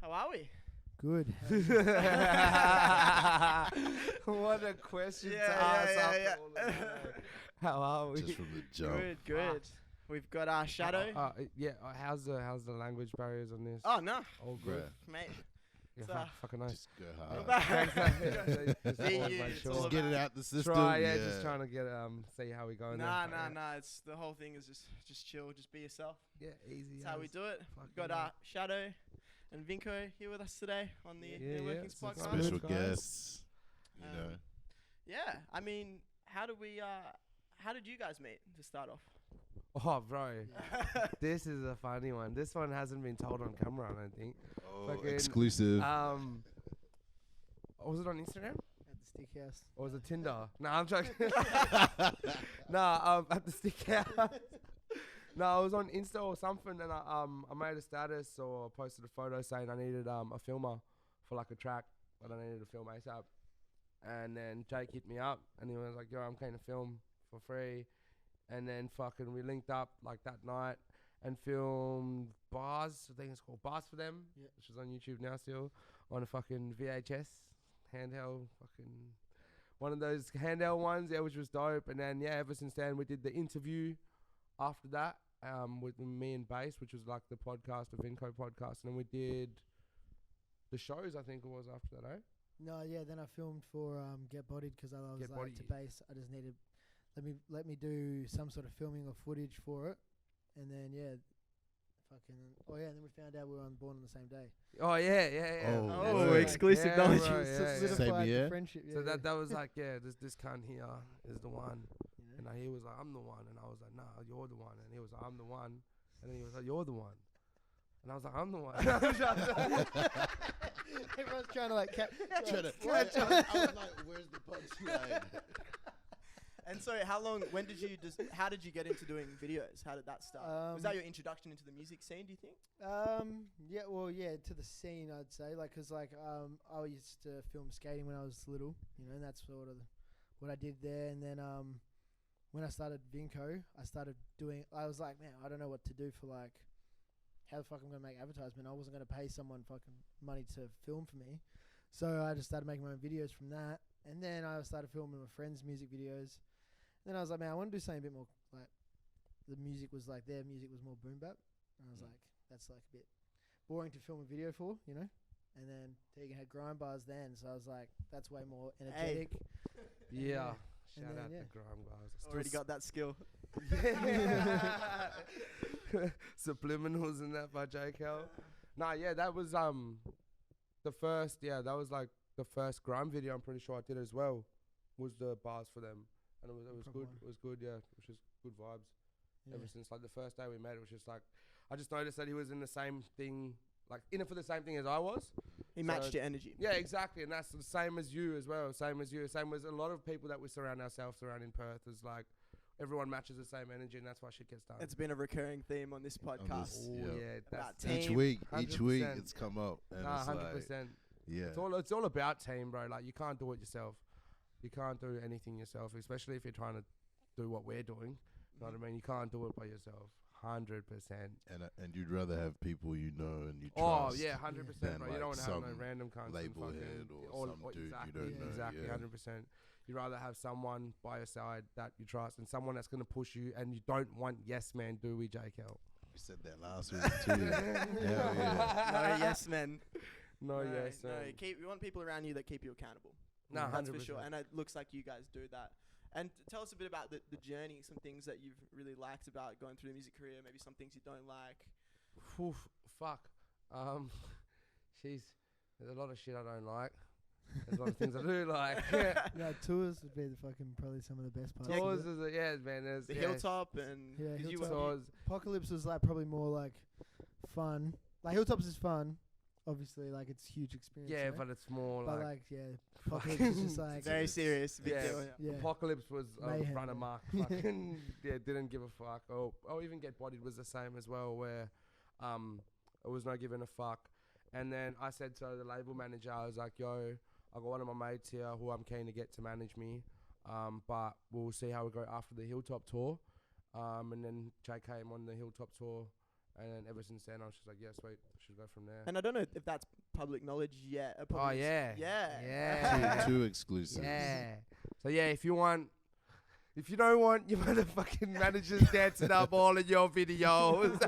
How are we? Good. What a question to Yeah, ask yeah, after yeah. all of that. How are we? Just from the jump. Good. We've got our Shadow. How's the language barriers on this? Oh, no, All good. Bruh. mate. Yeah, it's, fucking nice. Just go Go hard. back. Just See always you, make it's sure. all Just get it out the system. Just trying to get see how we go. in there. Nah. It's the whole thing is just chill, just be yourself. Yeah, easy. That's how we do it. Fucking We've got hell. Shadow and Vinco here with us today on the Inner Workings it's a podcast. Special Guys. guests. You know. Yeah, I mean, how did you guys meet to start off? Oh, bro, this is a funny one. This one hasn't been told on camera, I don't think. Oh, Fucking, exclusive. Was it on Instagram? At the stick house. Or was it Tinder? No, I'm joking. At the stick house. No, I was on Insta or something, and I made a status or posted a photo saying I needed a filmer for like a track, but I needed to film ASAP. And then Jake hit me up, and he was like, "Yo, I'm keen to film for free." And then fucking we linked up like that night and filmed Bars. I think it's called Bars for Them, which is on YouTube now still, on a fucking VHS handheld, fucking one of those handheld ones, which was dope. And then ever since then we did the interview after that with me and Bass, which was like the podcast, the Vinco podcast, and then we did the shows. I think it was after that, eh? No, yeah. Then I filmed for Get Bodied because I was Get like Bodied. to base. I just needed let me do some sort of filming or footage for it, and then and then we found out we were born on the same day. Oh yeah. Oh, Oh, right. exclusive knowledge. Bro, So yeah. solidified Same the year? friendship. So that was like, this cunt here is the one. You And know? he was like, I'm the one. And I was like, nah, you're the one. And he was like, I'm the one. And then he was like, you're the one. And I was like, I'm the one. Everyone's trying to like I was like, where's the punchline? And so, how did you get into doing videos? How did that start? Was that your introduction into the music scene, do you think? To the scene, I'd say, I used to film skating when I was little, and that's sort of what I did there. And then when I started Vinco, I was like, man, I don't know what to do for how the fuck I'm gonna make advertisement. I wasn't gonna pay someone fucking money to film for me, so I just started making my own videos from that. And then I started filming my friends' music videos. Then I was like, man, I want to do something a bit more like the music was like their music was more boom bap. And I was like, that's like a bit boring to film a video for, And then Tegan had grind bars then, so I was like, that's way more energetic. Yeah. And Shout then, out to Grime Guys. Already got that skill. Subliminals and that by JKL. That was the first. Yeah, that was like the first grime video. I'm pretty sure I did as well. Was the Bars for Them, and it was Proper good. one. It was good. Yeah, which is good vibes. Yeah. Ever since like the first day we met, it was just like I just noticed that he was in the same thing, like in it for the same thing as I was. He matched your energy. Yeah, exactly, and that's the same as you as well. Same as you. Same as a lot of people that we surround ourselves around in Perth. Is like everyone matches the same energy, and that's why shit gets done. It's been a recurring theme on this podcast. Oh, Yep. yeah, About that's team. Each week 100%. it's come up. And it's 100%. like, yeah. It's all about team, bro. Like you can't do it yourself. You can't do anything yourself, especially if you're trying to do what we're doing. You know what I mean? You can't do it by yourself. 100%. And you'd rather have people you know and you Oh trust. yeah, 100%, than bro. You like don't want to have no some random cunts and label fucking head or some dude you exactly, don't know, exactly, yeah. 100%. You'd rather have someone by your side that you trust and someone that's gonna push you, and you don't want yes man, do we, JKL? We said that last week too. Hell yeah. No yes men. No, yes, no. man. You want people around you that keep you accountable. No, That's 100%. for sure. And it looks like you guys do that. And tell us a bit about the journey, some things that you've really liked about going through the music career, maybe some things you don't like. Oof, fuck. Jeez, there's a lot of shit I don't like. There's a lot of things I do like. Yeah, tours would be probably some of the best parts. Tours of it. is man. There's The Hilltop and Yeah, 'cause you Hilltop. were- tours. Apocalypse was probably more fun. Hilltops is fun, obviously. It's huge experience. Yeah, but it's more but like Apocalypse is just very serious, big Yeah. deal. yeah. Apocalypse was Mayhem, run yeah. amok. Fucking didn't give a fuck. Oh, even Get Bodied was the same as well, where it was no giving a fuck. And then I said to the label manager, I was like, yo, I got one of my mates here who I'm keen to get to manage me, but we'll see how we go after the Hilltop tour. And then Jay came on the Hilltop tour, And then ever since then, I was just like, yeah, sweet, should go from there. And I don't know if that's public knowledge yet. Oh yeah, Yeah. yeah, Too exclusive. yeah. So yeah, if you don't want your motherfucking managers dancing up all in your videos.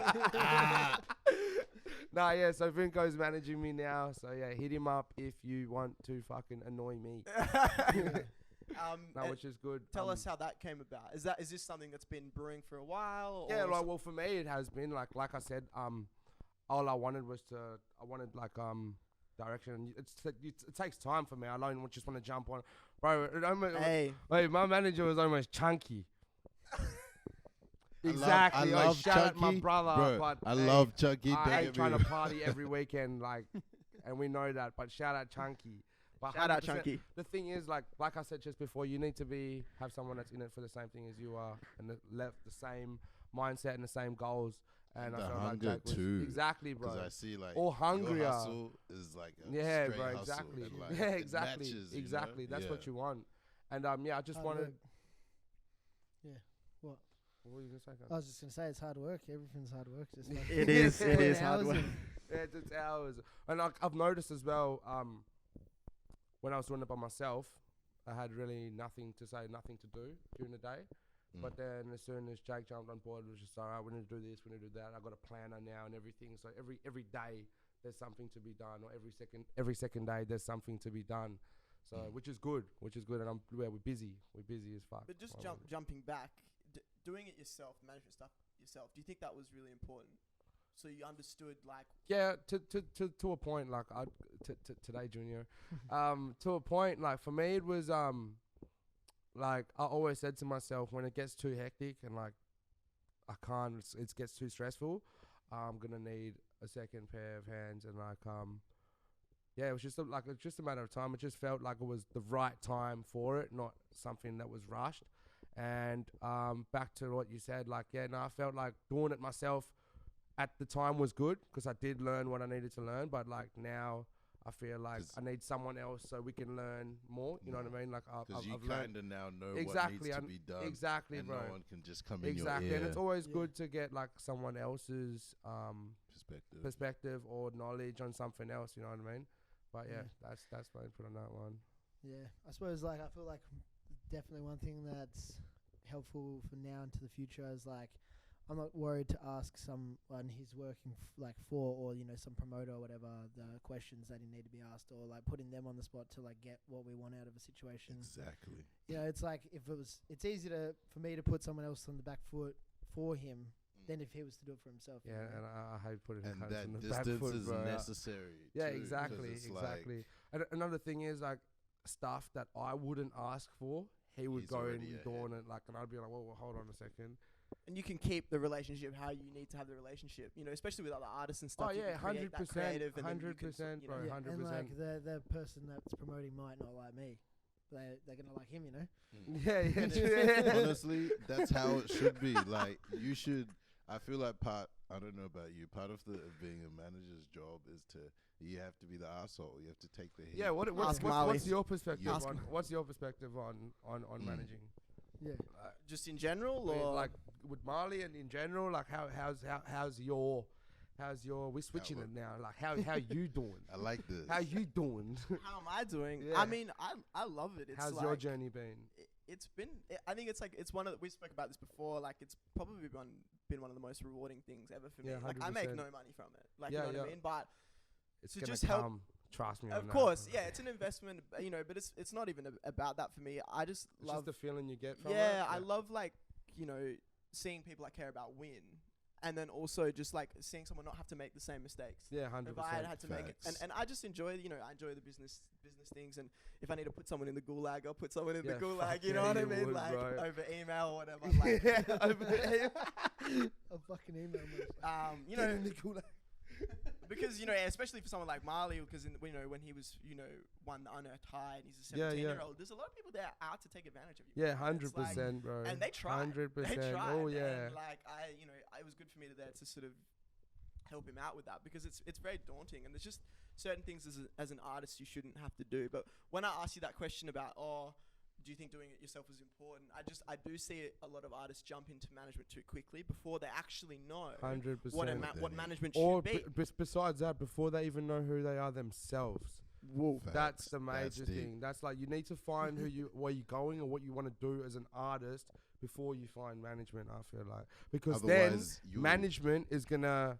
Nah, yeah, so Vinco's managing me now. So yeah, hit him up if you want to fucking annoy me. Which is good. Tell us how that came about. Is this something that's been brewing for a while? Yeah, or like, well, for me it has been like I said, all I wanted was direction. And it takes time for me. I don't just want to jump on, bro. Hey, My manager was almost chunky. Exactly. I love shout out Chucky, my brother, bro. but I love Chucky. I ain't trying to party every weekend, like, and we know that. But shout out Chunky. But shout out 100%. Chunky. The thing is, like I said just before, you need to have someone that's in it for the same thing as you are, and the same mindset and the same goals. And the I felt hunger like Jake too. Exactly, bro. Because I see like or hungrier. your hustle is like a Yeah, straight bro. hustle, Exactly. and, like, Yeah, it exactly. matches, Exactly. That's what you want. And yeah, I just Hard wanted. work. Yeah. What? What were you gonna say? I was just gonna say it's hard work. Everything's hard work. Just like It is. It is hard hours work. and- Yeah, it's hours. And I've noticed as well, when I was doing it by myself, I had really nothing to say, nothing to do during the day. But then as soon as Jake jumped on board, it was just, all right, we need to do this, we need to do that. I got a planner now and everything. So every day there's something to be done, or every second day there's something to be done. So which is good. And we're busy. We're busy as fuck. But just jumping back, doing it yourself, management stuff yourself. Do you think that was really important? So you understood, like, yeah, to a point, like today, Junior, to a point, like for me it was like I always said to myself, when it gets too hectic and like I can't, it gets too stressful, I'm gonna need a second pair of hands. And like yeah, it was just a matter of time. It just felt like it was the right time for it, not something that was rushed. And back to what you said, like, yeah, no, I felt like doing it myself at the time was good because I did learn what I needed to learn. But like now I feel like I need someone else so we can learn more. You know what I mean? Like because you I've learned kind of now know exactly what needs to be done. exactly, and bro. no one can just come in Exactly, your ear. and it's always good to get like someone else's perspective or knowledge on something else. You know what I mean? But yeah, that's my input on that one. Yeah, I suppose like I feel like definitely one thing that's helpful for now into the future is like I'm not worried to ask someone he's working for, or some promoter or whatever, the questions that he need to be asked, or like putting them on the spot to like get what we want out of a situation. Exactly. It's like it's easy for me to put someone else on the back foot for him than if he was to do it for himself. Yeah, and I hate putting And cunts that on the back distance foot, is bro. necessary. Yeah, too, exactly, 'cause it's exactly. And another thing is like stuff that I wouldn't ask for, he would He's go already and doing it, like, and I'd be like, well, hold on a second. and you can keep the relationship how you need to have the relationship, especially with other artists and stuff. Oh you yeah, can create that 100%, creative, and then you can 100%, bro, Yeah, 100%. and like the person that's promoting might not like me. They're gonna like him, Yeah, yeah. like, honestly, that's how it should be. Like you should. I feel like I don't know about you. Part of being a manager's job is you have to be the arsehole. You have to take the hit. Yeah, what's your perspective Ask on what's your perspective on managing? Yeah. just in general, I mean, or like with Marley and in general, like how's your we're switching it now. Like how you doing? I like this. How you doing? how am I doing? Yeah. I mean, I love it. It's How's like, your journey been? It's been. I think it's like it's one of we spoke about this before. Like it's probably been one of the most rewarding things ever for me. Yeah, Like I make 100%. no money from it. Like Yeah, you know what I yeah. mean? But It's to gonna just help- come. Trust me. on of that. course, yeah, it's an investment. But it's not even about that for me. I just It's love. just the feeling you get from it. Yeah, I love like seeing people I care about win, and then also just like seeing someone not have to make the same mistakes. Yeah, If 100%. I had to make it, Facts. and I just enjoy, I enjoy the business things, and if I need to put someone in the gulag, I'll put someone in the Yeah, gulag. fuck You know yeah, what I you mean? would, Like bro. over email or whatever. Like, A fucking email. Get in the cooler. because especially for someone like Marley, because when he was won the unearthed high, and he's a Yeah, 17-year-old. There's a lot of people that are out to take advantage of you. Yeah, And it's like- 100%, bro. and they tried. 100%. They tried. Oh yeah. And like it was good for me to sort of help him out with that, because it's very daunting, and there's just certain things as an artist you shouldn't have to do. But when I asked you that question about do you think doing it yourself is important? I do see a lot of artists jump into management too quickly before they actually know 100%. what management Or should be. besides that, before they even know who they are themselves. Whoa. That's the major That's deep. thing. That's like you need to find where you're going and what you want to do as an artist before you find management. I feel like because Otherwise, then you'll management is gonna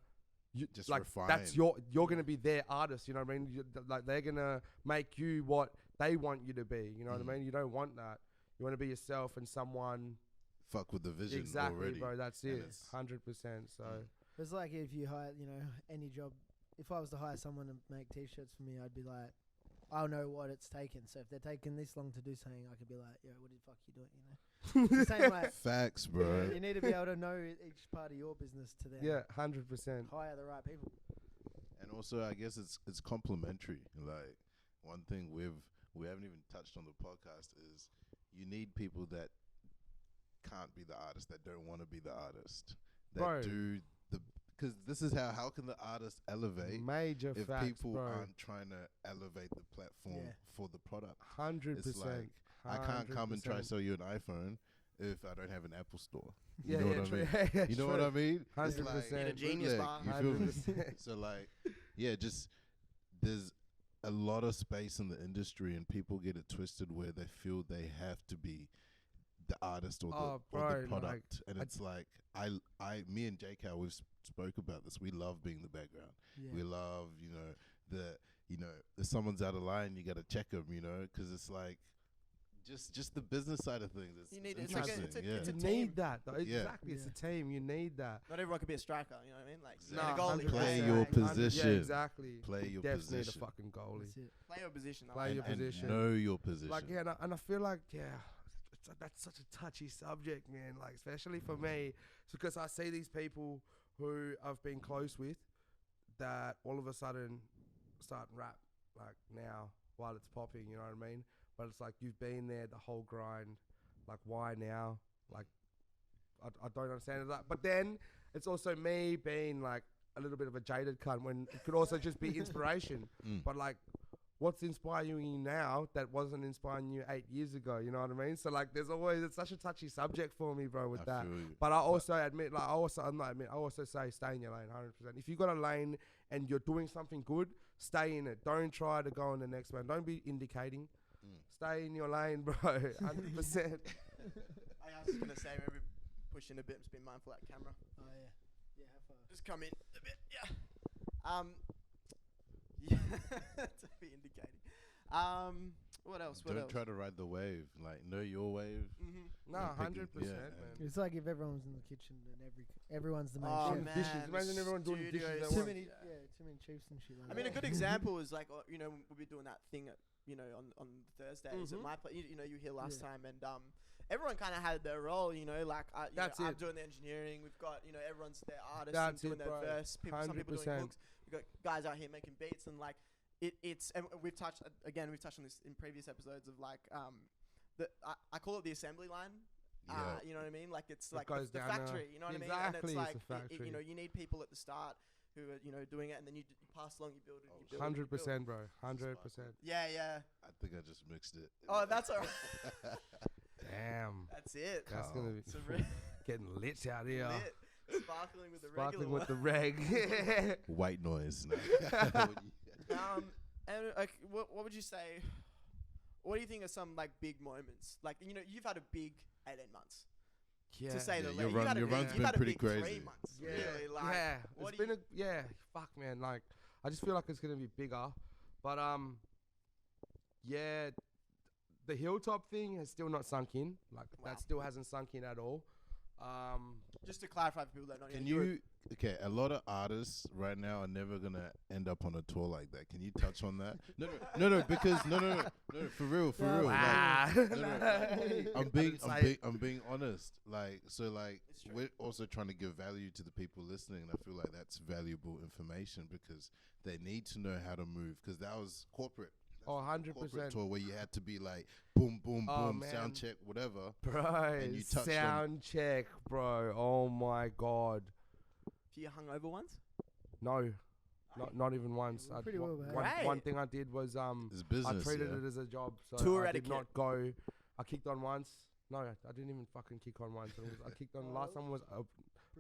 just like refine. that's you're gonna be their artist. You know what I mean? Like they're gonna make you what they want you to be. You know what I mean? You don't want that. You want to be yourself and someone. fuck with the vision Exactly, already. bro. That's and it. it's- 100%. So It's like if you hire, any job. If I was to hire someone to make T-shirts for me, I'd be like, I'll know what it's taken. So if they're taking this long to do something, I could be like, yo, what the fuck you doing? It's the same like, Facts, bro. you need to be able to know each part of your business to then yeah, 100%. hire the right people. And also, I guess it's complementary. Like one thing we haven't even touched on the podcast is you need people that can't be the artist, that don't want to be the artist, that Bro. do the. Because this is how can the artist elevate Major if facts, people bro. aren't trying to elevate the platform Yeah. for the product. 100%. It's like I can't come and try to 100%. sell you an iPhone if I don't have an Apple store. You Yeah, know yeah, what I true. mean? Yeah, You know true. what I mean? It's 100%. like Need a genius bootleg, bar. you feel me? 100%. So like, yeah, just there's a lot of space in the industry, and people get it twisted where they feel they have to be the artist or Oh, the bro, product, and I- it's like me and Jake, how we've spoke about this. We love being the background. Yeah. We love, if someone's out of line, you got to check them, because it's like just the business side of things. It's You need- it's like a- interesting. it's a- yeah. it's a You team. need that, though. Yeah. Exactly. It's a team. You need that. Not everyone could be a striker. You know what I mean? Like Exactly. a goalie. 100%. Play Play your 100 position. Yeah, exactly. Play your Definitely position. the fucking goalie. That's it. Play your position. I Play like your that. and position. know your position. Like, yeah, and I feel like, that's such a touchy subject, man. Like, especially for me, because I see these people who I've been close with that all of a sudden start rap, like, now, while it's popping, you know what I mean? But it's like, you've been there the whole grind. Like, why now? Like, I don't understand that. But then, it's also me being, like, a little bit of a jaded cunt when it could also just be inspiration. Mm. But, like, what's inspiring you now that wasn't inspiring you 8 years ago? You know what I mean? So like, it's such a touchy subject for me, bro, with I that. feel you. But I also admit, I also say stay in your lane, 100%. If you got a lane and you're doing something good, stay in it. Don't try to go in the next one. Don't be indicating. Stay in your lane, bro. 100%. I was just gonna say, maybe push in a bit. Just be mindful of that camera. Oh yeah. Have fun. Just come in a bit. Yeah. Yeah. To be indicating. What else? What Don't else? try to ride the wave. Like, know your wave. Mm-hmm. No, Like 100%, picking- yeah, man. It's like if everyone's in the kitchen and everyone's the main Oh chef. man, Dishes. Imagine the everyone doing studio dishes is- at Too once. many, too many chiefs and shit. Like I mean, a that. good example is like, we'll be doing that thing at, on Thursdays at Mhm. my place. You were here last Yeah. time, and everyone kind of had their role. Like That's I'm it. doing the engineering. We've got everyone's their artist That's and doing it, their bro. verse. Some people doing 100%. hooks. We've got guys out here making beats, and like it's and we've touched on this in previous episodes of like I call it the assembly line. Yeah. You know what I mean? Like it's It like goes the down factory. You know what I mean? And Exactly, it's it's like a factory. you need people at the start who are doing it, and then you pass along, you build it, you build it, you build it. 100%, bro. 100%. Yeah. I think I just mixed it. Oh, that's alright. Damn. That's it. That's going to be It's a re- getting lit out here. lit. Sparkling with the Sparkling regular with the reg. White noise. one. And like, what would you say? What do you think are some like big moments? Like you've had a big 18 months. Yeah. To say the your least. run- your run's been pretty crazy. 3 months. Yeah, Really, like, yeah. what It's do been fuck, man. Like, I just feel like it's gonna be bigger, but yeah, the Hilltop thing has still not sunk in. Like, Wow. that still hasn't sunk in at all. just to clarify for people that don't Can know, you? Okay, a lot of artists right now are never gonna end up on a tour like that. Can you touch on that? No, because no, for real. Ah. Like, I'm being Say it. I'm being honest. Like, so like It's true. we're also trying to give value to the people listening, and I feel like that's valuable information because they need to know how to move. Because that was corporate. Oh, Corporate 100%. tour where you had to be like boom, boom, Oh, boom, man. sound check, whatever. Bro, And you touched on- sound check, bro. Oh my god. few hungover ones? No, not even once. we're pretty well behaved. One Great. thing I did was It's business. I treated yeah? it as a job, so Tour I etiquette. did not go. I kicked on once. No, I didn't even fucking kick on once. I kicked on. Last time was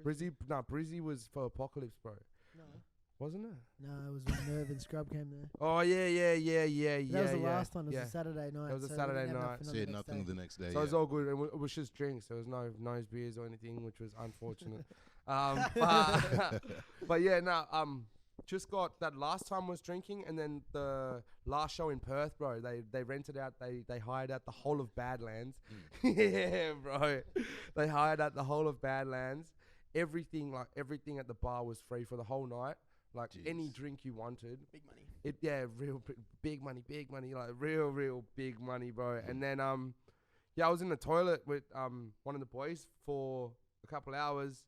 Brizzy. No, Brizzy was for Apocalypse, bro. No. Wasn't it? No, it was when Nerve and Scrub came there. Oh yeah. That was the last one. It was a Saturday night. It was a so Saturday we didn't have night. So you had nothing the next day. So it was all good. It was just drinks. There was no nose beers or anything, which was unfortunate. But yeah, no. Just got that last time was drinking, and then the last show in Perth, bro. They rented out. They hired out the whole of Badlands. Yeah, bro. They hired out the whole of Badlands. Everything at the bar was free for the whole night. Like any drink you wanted. Big money. Real big money, like real big money, bro. And then I was in the toilet with one of the boys for a couple hours,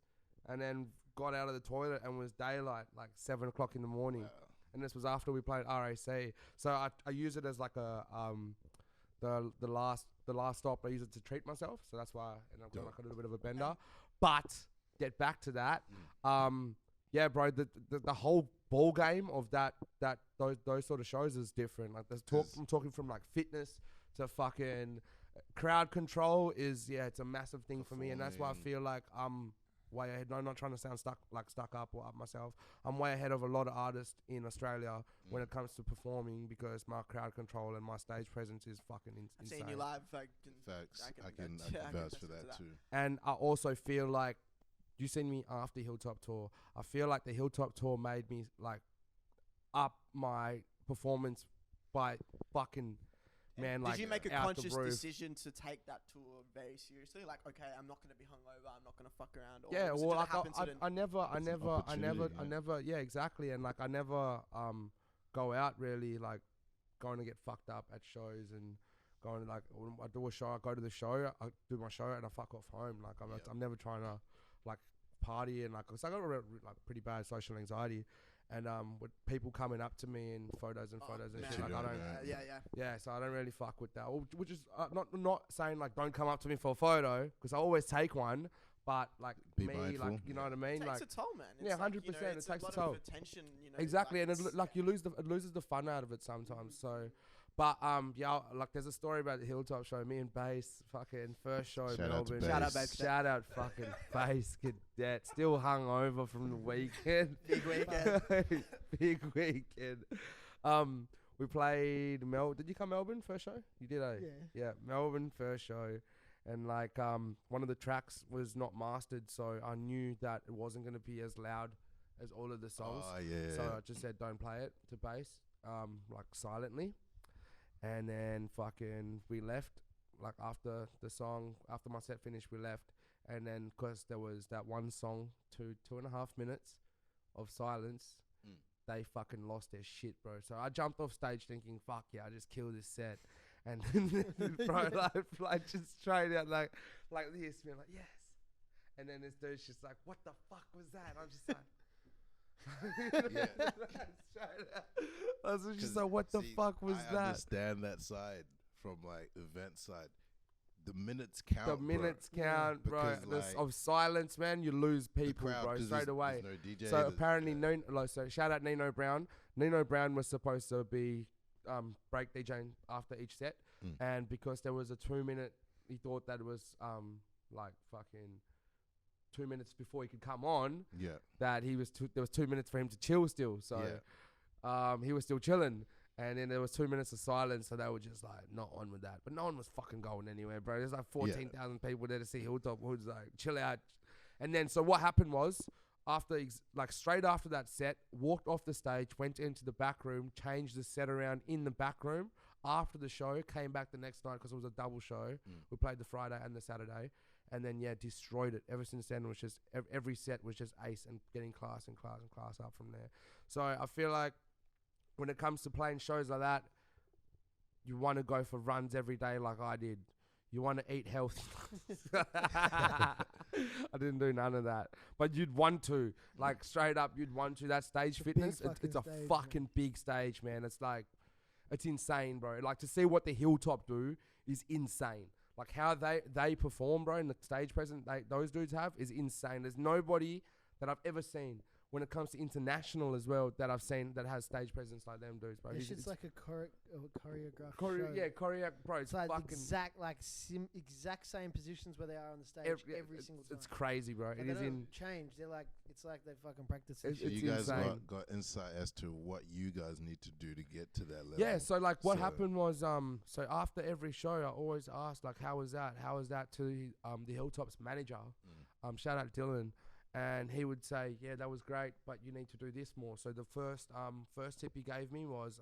and then got out of the toilet and was daylight, like 7 o'clock in the morning. Wow. And this was after we played RAC. So I use it as like a the last stop. I use it to treat myself. So that's why I've got like a little bit of a bender. But get back to that. Yeah, bro, the whole ball game of those sort of shows is different. Like I'm talking from like fitness to fucking crowd control it's a massive thing for me, and that's why I feel like I'm way ahead. No, I'm not trying to sound stuck up or up myself. I'm way ahead of a lot of artists in Australia when it comes to performing, because my crowd control and my stage presence is fucking insane. I've seen you live. Facts. I can vouch for that too. And I also feel like, you seen me after Hilltop Tour. I feel like the Hilltop Tour made me like up my performance by fucking did you make a conscious decision to take that tour very seriously? Like, okay, I'm not gonna be hungover. I'm not gonna fuck around. Or yeah, well, like I never. Yeah, exactly. And like I never go out really, like going to get fucked up at shows and going to, like, when I do a show, I go to the show, I do my show, and I fuck off home. Like I'm never trying to like party, and like, cause I got like pretty bad social anxiety, and with people coming up to me in photos and shit, like I don't, so I don't really fuck with that. Which is not saying like don't come up to me for a photo, because I always take one, but like be me, mindful. like, you know what I mean? It like, takes a toll, man. It's yeah, 100%. Like, you know, it takes a toll. Attention, you know, exactly, like, and it loses the fun out of it sometimes. So. But like there's a story about the Hilltop show. Me and Bass, fucking first show in Melbourne. Shout out, Bass. Shout out, fucking Bass Cadet. Still hung over from the weekend. Big weekend. Big weekend. We played Did you come Melbourne first show? You did, eh? Yeah, Melbourne first show, and like one of the tracks was not mastered, so I knew that it wasn't gonna be as loud as all of the songs. Oh yeah. So I just said don't play it to Bass, like silently. And then fucking we left, like after my set finished, we left. And then because there was that one song, 2.5 minutes of silence, they fucking lost their shit, bro. So I jumped off stage thinking, fuck yeah, I just killed this set. And bro, like just straight out like this, being like, yes. And then this dude's just like, what the fuck was that? I'm just like, I was just like, what the fuck was that? I understand that side from like event side. The minutes count. The minutes count, bro. Like of silence, man, you lose people, bro, straight away. No DJ, so apparently, so shout out Nino Brown. Nino Brown was supposed to be break DJing after each set, and because there was a 2 minute, he thought that it was like fucking 2 minutes before he could come on. Yeah. That there was 2 minutes for him to chill still. So he was still chilling. And then there was 2 minutes of silence, so they were just like not on with that. But no one was fucking going anywhere, bro. There's like 14,000 people there to see Hilltop Hoods, like chill out. And then so what happened was, straight after that set, walked off the stage, went into the back room, changed the set around in the back room. After the show, came back the next night because it was a double show. We played the Friday and the Saturday. And then, destroyed it. Ever since then, it was just, every set was just ace and getting class and class and class up from there. So I feel like when it comes to playing shows like that, you want to go for runs every day like I did. You want to eat healthy. I didn't do none of that. But you'd want to. Like, straight up, you'd want to. That stage fitness, it's a fucking big stage, man. It's like, it's insane, bro. Like, to see what the Hilltop do is insane. Like how they perform, bro, and the stage presence those dudes have is insane. There's nobody that I've ever seen when it comes to international as well, that I've seen that has stage presence like them dudes, bro. This shit's like a choreographed show. Yeah, choreograph, bro. It's like fucking exact same positions where they are on the stage every single time. It's crazy, bro. Like It they is don't change. They're like, it's like they fucking practice. It's So you guys insane. got insight as to what you guys need to do to get to that level. Yeah, so like what So- happened was so after every show I always asked like how was that to the Hilltop's manager, shout out Dylan, and he would say, yeah, that was great, but you need to do this more. So the first tip he gave me was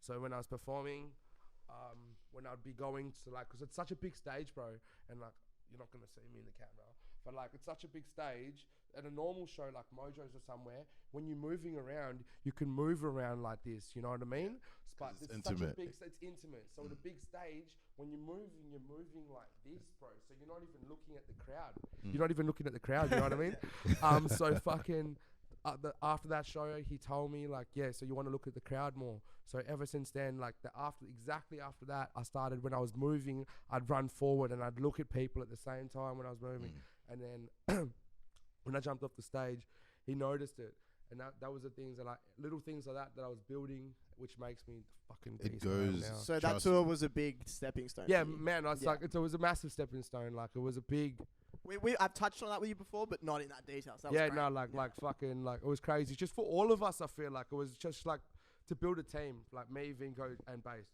so when I was performing, when I'd be going to like, cause it's such a big stage, bro, and like you're not gonna see me in the camera, but like it's such a big stage. At a normal show like Mojo's or somewhere, when you're moving around, you can move around like this. You know what I mean? But it's it's such a intimate. big, it's intimate. So at a big stage, when you're moving like this, bro. So you're not even looking at the crowd. You're not even looking at the crowd. You know what I mean? So fucking. After that show, he told me like, yeah, so you want to look at the crowd more. So ever since then, like exactly after that, I started when I was moving, I'd run forward and I'd look at people at the same time when I was moving, and then. When I jumped off the stage, he noticed it, and that was the things that little things like that I was building, which makes me the fucking beast. It goes. now. So that tour was a big stepping stone. Yeah, for you. man, it's like it was a massive stepping stone. Like it was a big. I've touched on that with you before, but not in that detail. So that Yeah, was great. no, like fucking like it was crazy. Just for all of us, I feel like it was just like to build a team, like me, Vinco, and Bass.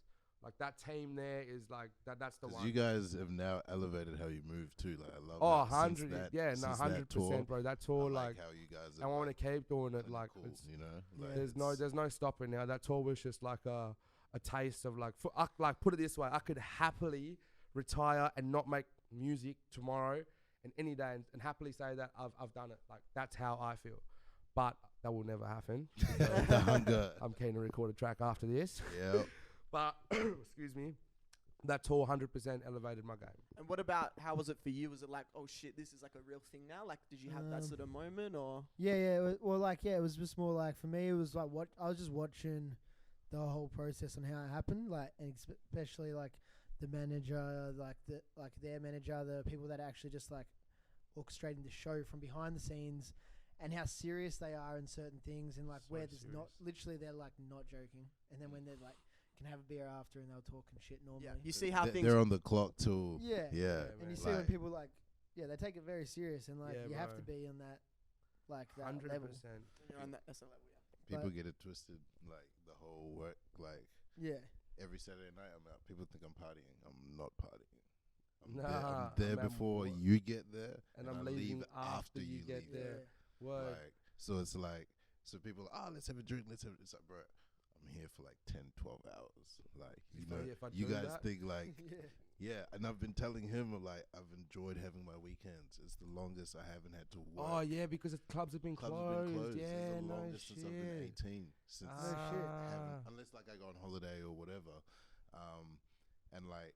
Like that team there is like that's the 'Cause one. you guys have now elevated how you move too. Like I love. Oh, that. Since 100, that- yeah, no, since that tour, 100%, bro. That tour, I like, how you guys. I want to keep doing it. Like, cool, it's, you know, Yeah. like there's no stopping now. That tour was just like a taste of like, like put it this way, I could happily retire and not make music tomorrow and any day and happily say that I've done it. Like that's how I feel, but that will never happen. the hunger. I'm keen to record a track after this, Yeah. but excuse me. That tour 100% elevated my game. And what about, how was it for you? Was it like, oh shit, this is like a real thing now? Like, did you have that sort of moment, or? Yeah. It was just more like, for me, it was like I was just watching the whole process and how it happened, like, and especially like the manager, like their manager, the people that actually just like orchestrating the show from behind the scenes, and how serious they are in certain things, and like So where there's serious. not literally they're like not joking, and then when they're like can have a beer after and they're talking shit normally. Yeah, you see how things. They're on the clock till. Yeah. Yeah. And you man. see when Like- people like, yeah, they take it very serious, and like Yeah, you have to bro. be on that, like that 100%. level. When you're on that level, yeah. People But- get it twisted. Like the whole work. Like Yeah. every Saturday night I'm out. People think I'm partying. I'm not partying. I'm Nah, there I'm at before work. you get there, And I I'm leave leaving after you get leave. there. Yeah. Word. Like, so it's like, so people, let's have a drink. It's like, bro, I'm here for like 10, 12 hours. Like, you know, funny if I you do guys that. think like, Yeah. yeah. And I've been telling him, like, I've enjoyed having my weekends. It's the longest I haven't had to work. Oh yeah, because the clubs have been Clubs closed. have been closed. Yeah, It's the no longest shit. since I've been 18. Since No shit. I haven't- Ah. unless like I go on holiday or whatever. And like,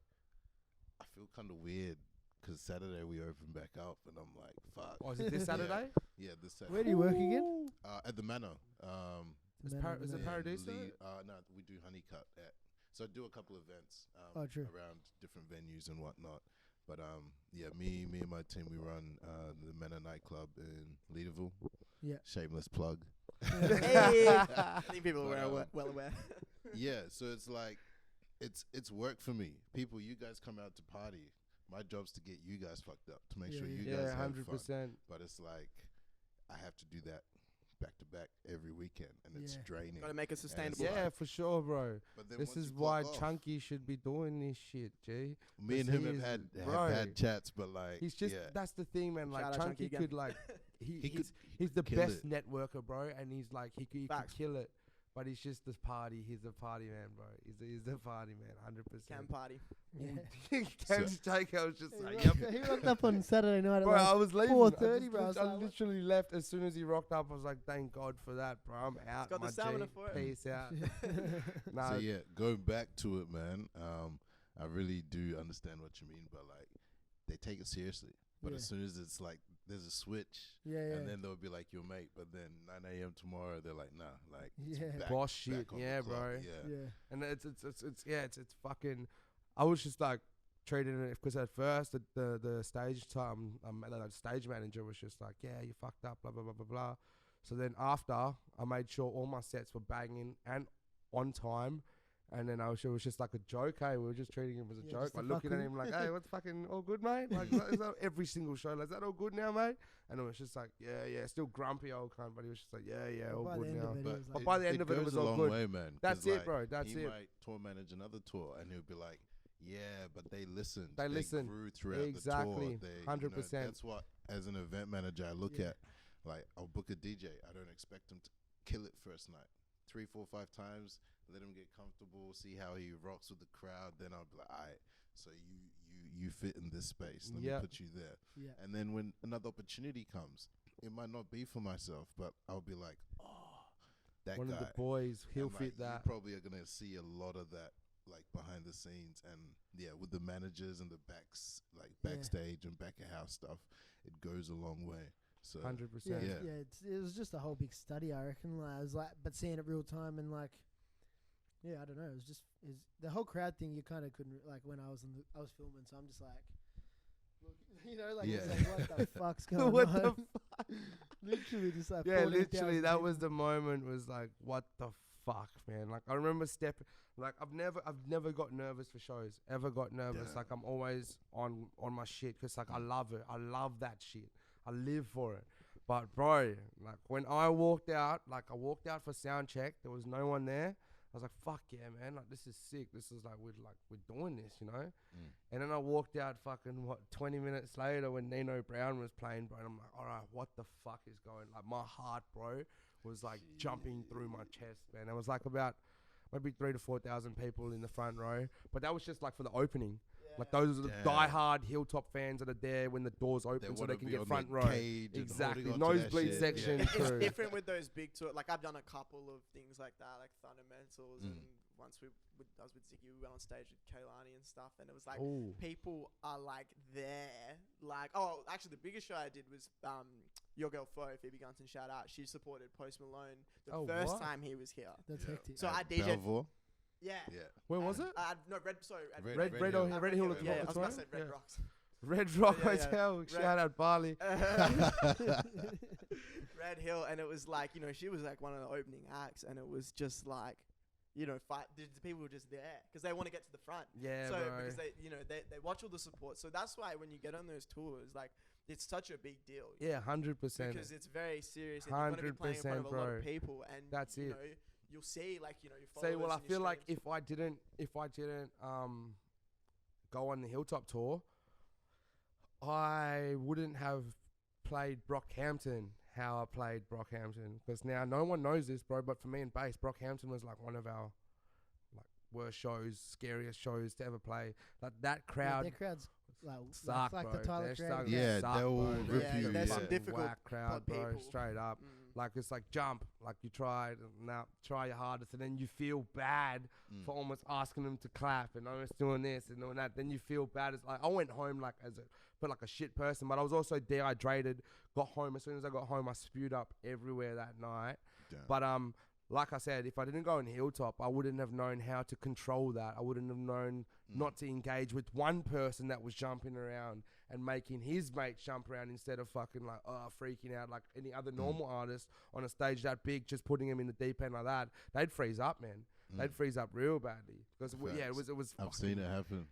I feel kind of weird because Saturday we open back up, and I'm like, fuck. Oh, is it this Yeah. Saturday? Yeah, this Saturday. Where do you work again? At the Manor. Is Man, is it man. Paradiso? No, we do Honeycut. So I do a couple events Oh, true. around different venues and whatnot. But yeah, me and my team, we run the Manor nightclub in Leaderville. Yeah. Shameless plug. Hey! I think people But, are well aware. Yeah, so it's like it's work for me. People, you guys come out to party. My job's to get you guys fucked up, to make sure you guys Yeah, have fun. 100%. But it's like I have to do that back to back every weekend, and it's Yeah. draining. Got to make it sustainable. like- Yeah, for sure, bro. But then This once you is clock why off- Chunky should be doing this shit, G. Me and 'cause him he have is- had bro. chats, but like He's just yeah. that's the thing, man. Like Shout out Chunky Chunky again. could like He he's could the kill best it. networker, bro, and he's like he could Facts. kill it. But he's just this party. He's a party man, bro. He's a party man, 100%. Can party. Yeah. Cam's Jake, I was just He like, rocked- yep. He rocked up on Saturday night at Bro, I like was leaving. 4:30, bro. I was I like, what? literally left as soon as he rocked up. I was like, thank God for that, bro. I'm out. got the my stamina G. for it. Peace out. Nah, So yeah, going back to it, man. I really do understand what you mean, but like they take it seriously. But Yeah. as soon as it's like there's a switch, Yeah, yeah. and then they'll be like your mate. But then 9 a.m. tomorrow, they're like, nah, like it's Yeah. back, boss back shit. on the Yeah, clock. bro. Yeah. Yeah. And it's fucking. I was just like treating it because at first the stage time the stage manager was just like, yeah, you fucked up, blah blah blah blah blah. So then after, I made sure all my sets were banging and on time. And then it was just like a joke, hey, we were just treating him as a joke, just like a looking at fucking- him like, hey, what's fucking all good, mate? Like, is that every single show, like, is that all good now, mate? And it was just like, yeah, still grumpy old cunt, but he was just like, yeah, all by good the end now. of it, But he was like, by the end of it goes was a all long good. way, man. 'cause, That's it, like, bro. That's he it. might tour manage another tour, and he'll be like, "Yeah, but they listened. They listened. grew throughout Exactly. the tour. 100%. That's what, as an event manager, I look Yeah. at. Like, I'll book a DJ. I don't expect him to kill it first night. 3, 4, 5 times. Let him get comfortable. See how he rocks with the crowd. Then I'll be like, all right. So you fit in this space. Let me put you there. Yeah. And then when another opportunity comes, it might not be for myself, but I'll be like, oh, that One guy. of the boys, he'll And, fit that. You probably are gonna see a lot of that, like behind the scenes, and with the managers and the backstage and back of house stuff, it goes a long way. So 100%. It was just a whole big study, I reckon. Like, I was like, but seeing it real time and like, I don't know. It was just the whole crowd thing. You kind of couldn't like when I was filming, so I'm just like, look, it's like, what the fuck's going What on? the fuck? Literally just like Yeah, 14,000 literally, that was people. the moment. Was like, what the fuck, man? Like, I remember stepping. Like, I've never got nervous for shows. Ever got nervous? Yeah. Like, I'm always on my shit because like I love it. I love that shit. I live for it. But bro, like when I walked out for sound check, there was no one there. I was like, fuck yeah, man. Like, this is sick. This is like, we're doing this, you know? And then I walked out 20 minutes later when Nino Brown was playing, bro. And I'm like, all right, what the fuck is going? Like, my heart, bro, was like jumping through my chest, man. It was like about maybe 3,000 to 4,000 people in the front row. But that was just like for the opening. Like, those are the diehard Hilltop fans that are there when the doors open so they can get front row. Exactly. Nosebleed section. It's different with those big tours. Like, I've done a couple of things like that, like Fundamentals, and once I was with Ziggy, we went on stage with Kaylani and stuff, and it was like, people are like there. Like, actually, the biggest show I did was your girl Flo, Phoebe Gunton, shout out. She supported Post Malone the first time he was here. That's hectic. So I DJ'd. Yeah. Where was it? No, Red Red Hill. Yeah, I was about to say Red Rocks. Red Rock Hotel. Shout out Bali. Red Hill, and it was like, she was like one of the opening acts, and it was just like, the people were just there because they want to get to the front. Yeah, so bro. because they watch all the support. So that's why when you get on those tours, like, it's such a big deal. Yeah, 100%. Because it's very serious, and you're going to be playing in front of a lot of people, and that's it. You'll see, like, your followers. See, well, I and your feel like streams. if I didn't go on the Hilltop tour, I wouldn't have played Brockhampton how I played Brockhampton. Because now no one knows this, bro, but for me and bass, Brockhampton was like one of our worst shows, scariest shows to ever play. Like, that crowd. Their crowd's suck, like bro. the Tyler Their crowd. suck, Yeah, suck, they'll bro. rip you. There's Yeah. some difficult whack crowd, bro. people. Straight up. Like, it's like jump, like you tried, now try your hardest, and then you feel bad for almost asking them to clap and almost doing this and doing that. Then you feel bad. It's like, I went home like a shit person, but I was also dehydrated. Got home, as soon as I got home, I spewed up everywhere that night. Damn. But like I said, if I didn't go on Hilltop, I wouldn't have known how to control that. I wouldn't have known not to engage with one person that was jumping around and making his mates jump around instead of fucking like freaking out like any other normal artist on a stage that big, just putting him in the deep end like that. They'd freeze up, man. They'd freeze up real badly because it was. I've seen it happen.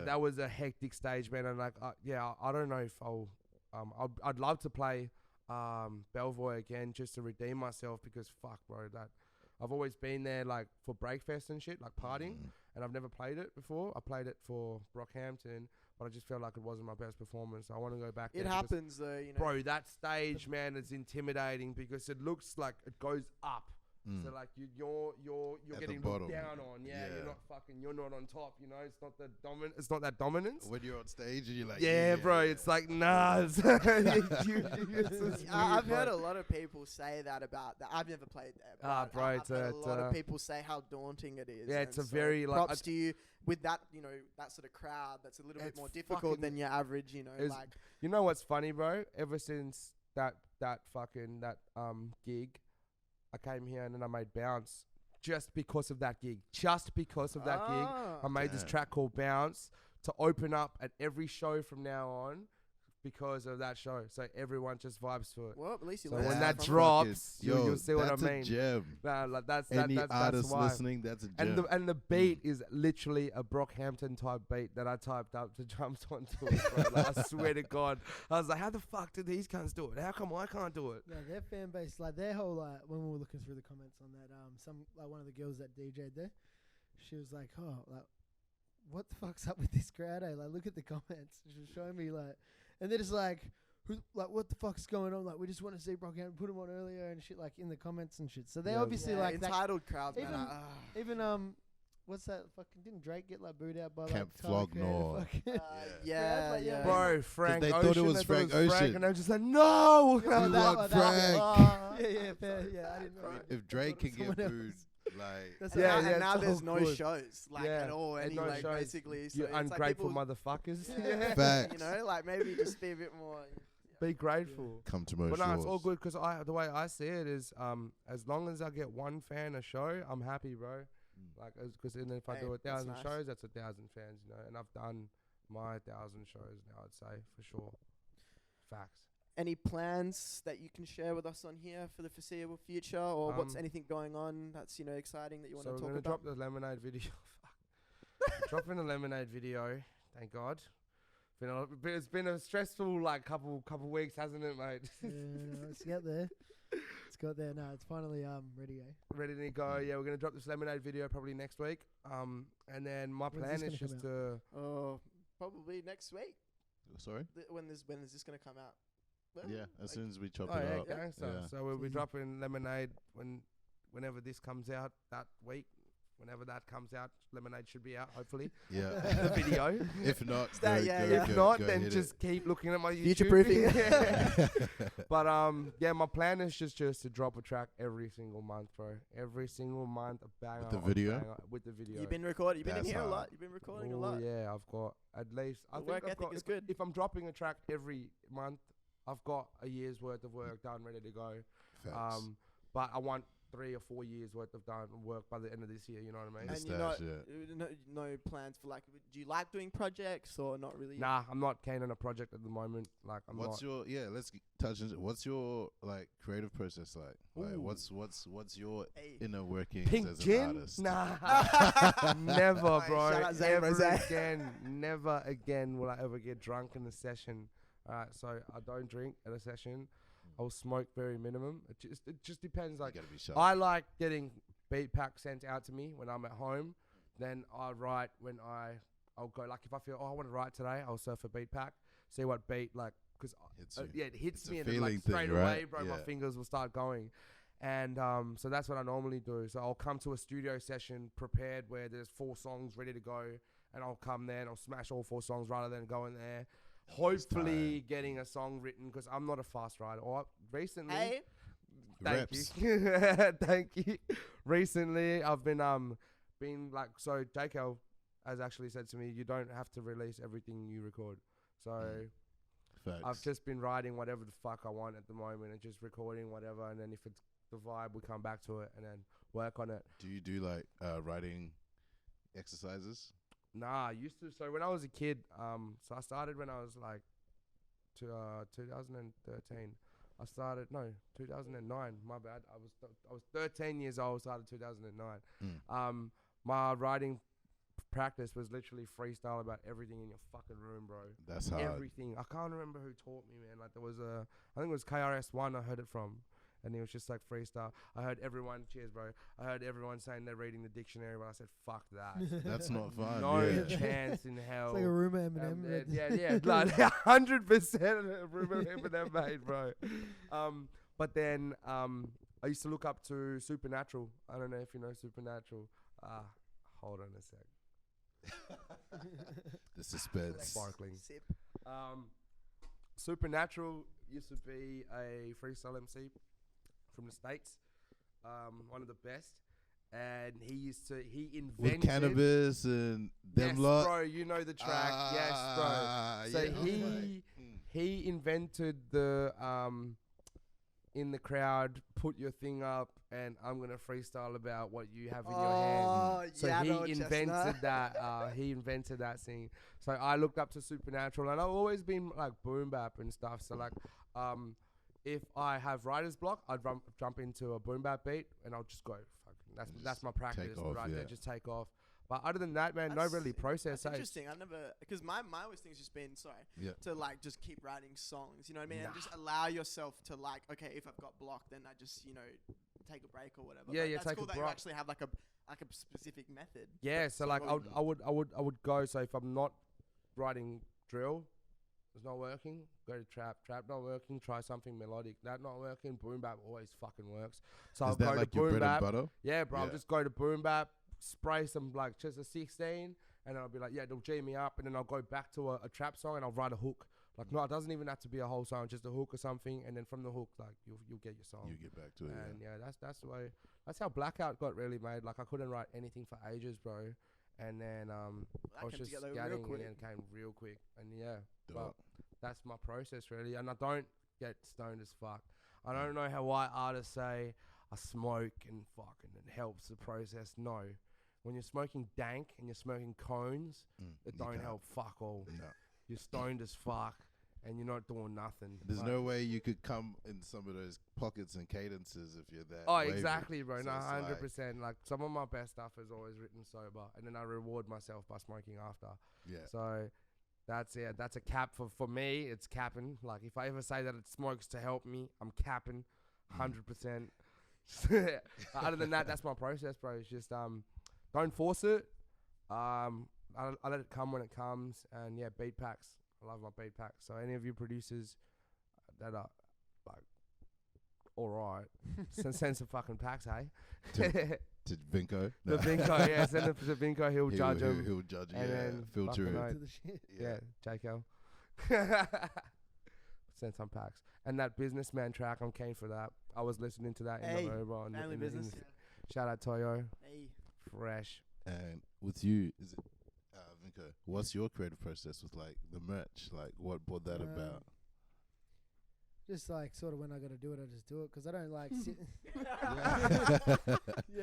That was a hectic stage, man. And like, I don't know if I'd love to play Belvoir again just to redeem myself because fuck, bro, that I've always been there like for Breakfest and shit, like partying, and I've never played it before. I played it for Brockhampton, but I just felt like it wasn't my best performance. I want to go back there. It happens though, Bro, that stage, man, is intimidating because it looks like it goes up. So like you're At getting the looked bottom. down on. Yeah, you're not on top. It's not the dominant. It's not that dominance. When you're on stage and you're like, bro, it's like nah. I've heard a lot of people say that about that. I've never played there. But bro, I've heard a lot of people say how daunting it is. Yeah, it's a and so very, like, props to you with that. That sort of crowd. That's a little bit It's more difficult than your average. Like. You know what's funny, bro? Ever since that gig, I came here and then I made Bounce just because of that gig. Just because of that gig, I made this track called Bounce to open up at every show from now on because of that show. So everyone just vibes to it. Well, at least you So learned when that that from drops, Yo, you'll see what I that's mean. a gem. Nah, like that's Any that's artist why. listening, that's a gem. And the beat is literally a Brockhampton type beat that I typed up to jump onto it. Bro. Like, I swear to God, I was like, how the fuck did these cunts do it? How come I can't do it? No, their fan base, like their whole when we were looking through the comments on that, one of the girls that DJ'd there, she was like, oh, like, what the fuck's up with this crowd? Eh? Like, look at the comments. She was showing me and they're just like, what the fuck's going on? Like, we just want to see Brockhampton, put them on earlier and shit, like in the comments and shit. So they obviously like entitled crowds, even, man. Even what's that fucking? Didn't Drake get like booed out by Camp like Tyler, Creator, Flognaw. fucking- Yeah. Bro, Frank they Ocean. thought it was Frank Ocean. And I was just like, no. Yeah, You that- want that- Frank. Yeah, fair. Yeah, I didn't know. If Drake can get Someone else. booed, like That's And Yeah, now, yeah, and now it's there's all no good. shows like Yeah, at all. and Any no like shows. basically, so You it's like ungrateful people, motherfuckers. Yeah. Facts. You know, like maybe just be a bit more. Be grateful. come to most But no, it's all shows. good because the way I see it is, as long as I get one fan a show, I'm happy, bro. Like, because then if I Hey, do that's 1,000 nice. shows, that's 1,000 fans, you know. And I've done my 1,000 shows now, I'd say for sure. Facts. Any plans that you can share with us on here for the foreseeable future, or what's anything going on that's exciting that you want So to we're talk gonna about? drop the Lemonade video. Fuck. Dropping the Lemonade video. Thank God. It's been a stressful like couple weeks, hasn't it, mate? Yeah, let's get there. It's got there. No, it's finally ready. Eh? Ready to go. Yeah, we're gonna drop this Lemonade video probably next week. And then my When's plan this is gonna just come to. Oh, probably next week. Sorry? When is this gonna come out? Well, Yeah, as soon as we chop Oh it yeah, up. gangster. Yeah. So we'll be Easy. dropping Lemonade whenever this comes out that week. Whenever that comes out, Lemonade should be out, hopefully. Yeah. The video. If not, that, go, yeah, go, yeah. If go, not, go then hit just keep looking at my YouTube. Future-proofing. Yeah. But yeah, my plan is just to drop a track every single month, bro. Every single month, a banger. With the on video? banger with the video. You've been recording. You've been in That's here a hard. lot. You've been recording a Oh, lot. yeah, I've got at least. I The think work I've ethic got, is if, good. If I'm dropping a track every month, I've got a year's worth of work done, ready to go. Facts. But I want 3 or 4 years worth of done work by the end of this year. You know what I mean? The And you're stash, not no plans for like. Do you like doing projects or not really? Nah, I'm not keen on a project at the moment. Like, I'm What's not. your let's touch into what's your like creative process like? Like Ooh. what's your Hey. inner workings Pink as an gin? artist? Nah, never, bro. Shout out Zane Never Rosé. again. Never again will I ever get drunk in a session. Alright, so I don't drink at a session. I'll smoke very minimum. It just depends. Like, You gotta be sharp. I like getting beat pack sent out to me when I'm at home. Then I write when I'll go. Like if I feel I want to write today, I'll surf a beat pack. See what beat like because Hits you. yeah, it hits It's a me and then, feeling like straight thing, away, right? bro. My Yeah. fingers will start going. And so that's what I normally do. So I'll come to a studio session prepared where there's 4 songs ready to go, and I'll come there and I'll smash all 4 songs rather than going there. Hopefully getting a song written because I'm not a fast writer. Or recently, Hey. thank Reps. you, thank you. Recently, I've been like so. JKL has actually said to me, you don't have to release everything you record. So Facts. I've just been writing whatever the fuck I want at the moment and just recording whatever. And then if it's the vibe, we come back to it and then work on it. Do you do like writing exercises? Nah, I used to. So when I was a kid, so I started when I was like 2013. I started 2009. My bad. I was 13 years old. Started 2009. My writing practice was literally freestyle about everything in your fucking room, bro. That's hard. Everything. I can't remember who taught me, man. Like there was I think it was KRS-One. I heard it from. And he was just like freestyle. I heard everyone, cheers, bro. I heard everyone saying they're reading the dictionary, but I said, fuck that. That's not fun. No yeah. chance in hell. It's like a rumor Eminem. Yeah, like 100% rumor Eminem made, bro. But then I used to look up to Supernatural. I don't know if you know Supernatural. Hold on a sec. The suspense. Sparkling. Sip. Supernatural used to be a freestyle MC from the States, one of the best, and he invented With cannabis and them yes, lot. bro, you know the track, yes, bro. So yeah. he invented the in the crowd, put your thing up, and I'm gonna freestyle about what you have in your hand. So he invented that. He invented that thing. So I looked up to Supernatural, and I've always been like boom bap and stuff. So like, if I have writer's block, I'd jump into a boom bap beat, and I'll just go. That's my practice right there. Just take off. But other than that, man, no really process. That's interesting. I never, because my always thing's just been to like just keep writing songs. You know what I mean? And just allow yourself to like, okay, if I've got blocked, then I just take a break or whatever. Yeah, that's take cool a that break. you actually have like a specific method. Yeah, so like I would go. So if I'm not writing drill, it's not working. Go to trap not working. Try something melodic. That not working. Boom bap always fucking works. So I'll go to boom bap. Yeah, bro. I'll just go to boom bap. Spray some like just a 16, and then I'll be like, yeah, it'll G me up, and then I'll go back to a trap song and I'll write a hook. Like, no, it doesn't even have to be a whole song, just a hook or something, and then from the hook, like you'll get your song. You get back to it. And that's the way. That's how Blackout got really made. Like I couldn't write anything for ages, bro. And then I was just scatting, and it came real quick. And but that's my process really. And I don't get stoned as fuck. I don't know how white artists say I smoke and fucking it helps the process. No. When you're smoking dank and you're smoking cones, it don't help fuck all. No. You're stoned as fuck and you're not doing nothing. There's no way you could come in some of those pockets and cadences if you're that. Oh, exactly, bro. So no, 100%. Like some of my best stuff is always written sober, and then I reward myself by smoking after. Yeah. So that's it. That's a cap for me. It's capping. Like if I ever say that it smokes to help me, I'm capping, 100%. Other than that, that's my process, bro. It's just don't force it. I let it come when it comes, and beat packs. I love my beat packs. So any of you producers that are like, all right, send some fucking packs, hey. To Vinco. The Vinco, send them to Vinco. He'll judge them. He'll judge, and then filter it. JKL. Send some packs. And that Businessman track, I'm keen for that. I was listening to that in the Uber. Family business. Shout out Toyo. Hey. Fresh. And with you, is it Vinco? What's your creative process with like the merch? Like what brought that about? Just like sort of when I got to do it, I just do it because I don't like sit.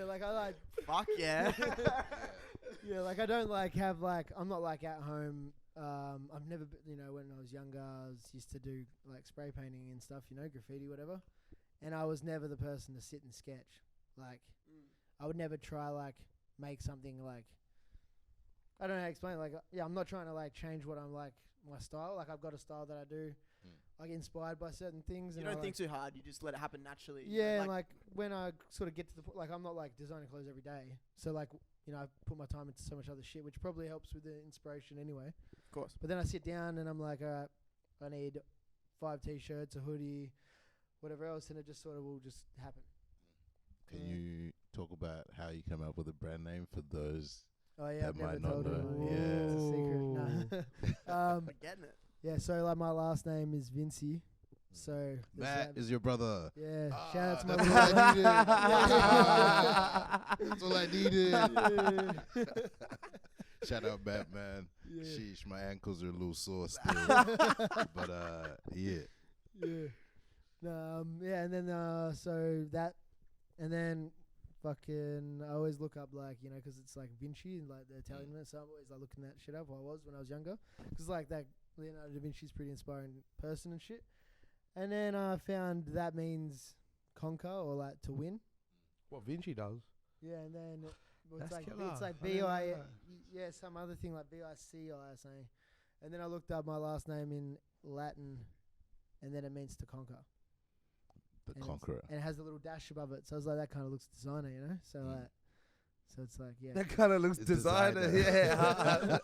Like I like. Fuck yeah. Like I don't like have like I'm not like at home. I've never, when I was younger, I used to do like spray painting and stuff, graffiti, whatever. And I was never the person to sit and sketch. Like, I would never try like make something like. I don't know how to explain. Like, I'm not trying to like change what I'm like my style. Like, I've got a style that I do. I get inspired by certain things. You don't think too hard. You just let it happen naturally. Yeah, and like when I sort of get to the point, like I'm not like designing clothes every day. So like, I put my time into so much other shit, which probably helps with the inspiration anyway. Of course. But then I sit down and I'm like, all right, I need 5 t-shirts, a hoodie, whatever else, and it just sort of will just happen. Can you talk about how you come up with a brand name for those that might not know? It's a secret. No. I'm getting it. Yeah, so like my last name is Vinci. So Matt is your brother. Yeah, shout out to my brother. That's all I needed. Shout out Matt, man. Yeah. Sheesh, my ankles are a little sore still. But yeah. And then so that, and then fucking I always look up like because it's like Vinci and like the Italian name, so I'm always like looking that shit up. When I was younger, because like that Leonardo da Vinci's pretty inspiring person and shit. And then I found that means conquer or like to win. What Vinci does. Yeah, and then it's like B-I, some other thing like B-I-C or something. And then I looked up my last name in Latin, and then it means to conquer. The conqueror. And it has a little dash above it. So I was like, that kind of looks designer, So like, so it's like, that kind of looks designer. Yeah.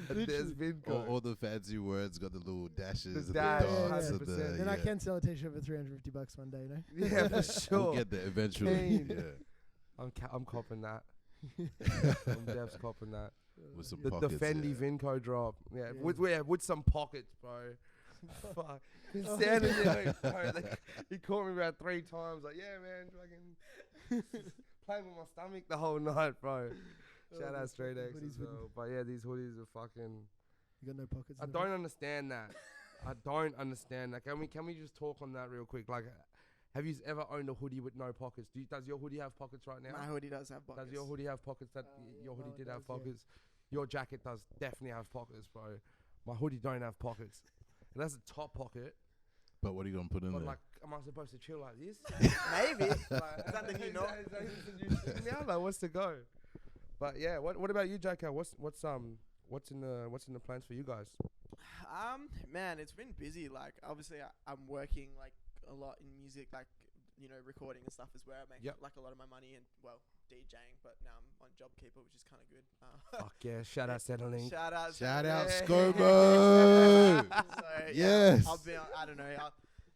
There's Vinco. All the fancy words got the little dashes, the dots. Then I can sell a t-shirt for $350 one day, Yeah, for sure. We'll get there eventually. I'm copping that. I'm Dev's copping that. With some the pockets, Fendi Vinco drop. Yeah. With some pockets, bro. Fuck. He's standing there. He caught me about 3 times. Like, yeah, man, fucking playing with my stomach the whole night, bro. Shout out Straight X as well. But yeah, these hoodies are fucking. You got no pockets. I don't understand that. Can we just talk on that real quick? Like, Have you ever owned a hoodie with no pockets? Does your hoodie have pockets right now? My hoodie does have pockets. Does your hoodie have pockets? Your hoodie did have pockets. Your jacket does definitely have pockets, bro. My hoodie don't have pockets. It has a top pocket. But what are you gonna put in there? Like, am I supposed to chill like this? Maybe. Like, Is that the new norm? Yeah, like, what's to go? But yeah, what about you, JK? What's in the plans for you guys? Man, it's been busy. Like, obviously, I'm working like a lot in music, like, you know, recording and stuff is where I make like a lot of my money, and well, DJing. But now I'm on JobKeeper, which is kind of good. Fuck yeah! Shout out Settling. Shout out Scobo. Yes. I'll be on, I don't know.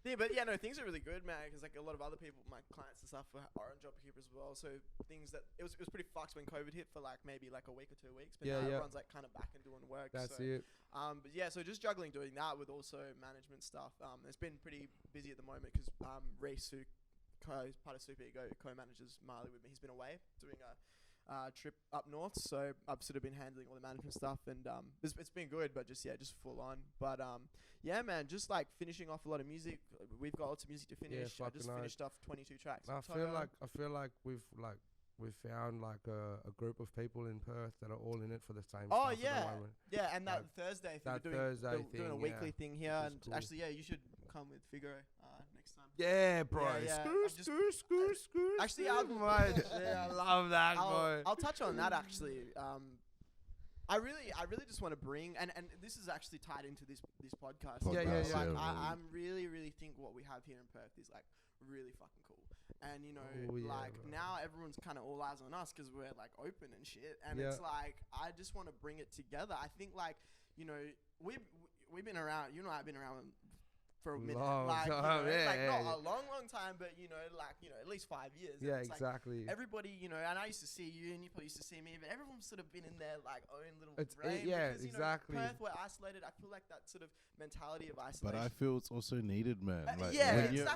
But yeah, no, things are really good, man. Because like a lot of other people, my clients and stuff, are on JobKeeper as well. So things that it was pretty fucked when COVID hit for like maybe like a week or 2 weeks. But now everyone's like kind of back and doing work. That's it. But yeah, so just juggling doing that with also management stuff. It's been pretty busy at the moment because Reese, who's part of Super Ego, co-manages Marley with me. He's been away doing a trip up north, so I've sort of been handling all the management stuff, and it's been good, but just full on. But yeah, man, just like finishing off a lot of music. We've got lots of music to finish. I just finished off 22 tracks. I feel like we've found like a group of people in Perth that are all in it for the same stuff at the moment. Yeah, and that Thursday thing, we're doing a weekly thing here, and cool. actually, you should come with Figaro next time. Yeah, bro. Screw. Actually, I love that, bro. I'll touch on that actually. I really just want to bring, and this is actually tied into this podcast. I'm really think what we have here in Perth is like really fucking cool. And you know, now everyone's kind of all eyes on us because we're like open and shit. And it's like I just want to bring it together. I think like, you know, we've been around. You know, I've been around for a minute, like not a long time, but you know, at least 5 years. Yeah, and it's exactly. Like everybody, you know, and I used to see you, and you probably used to see me, but everyone's sort of been in their like own little brain. Because, exactly. You know, Perth, we're isolated. I feel like that sort of mentality of isolation. But I feel it's also needed, man. Like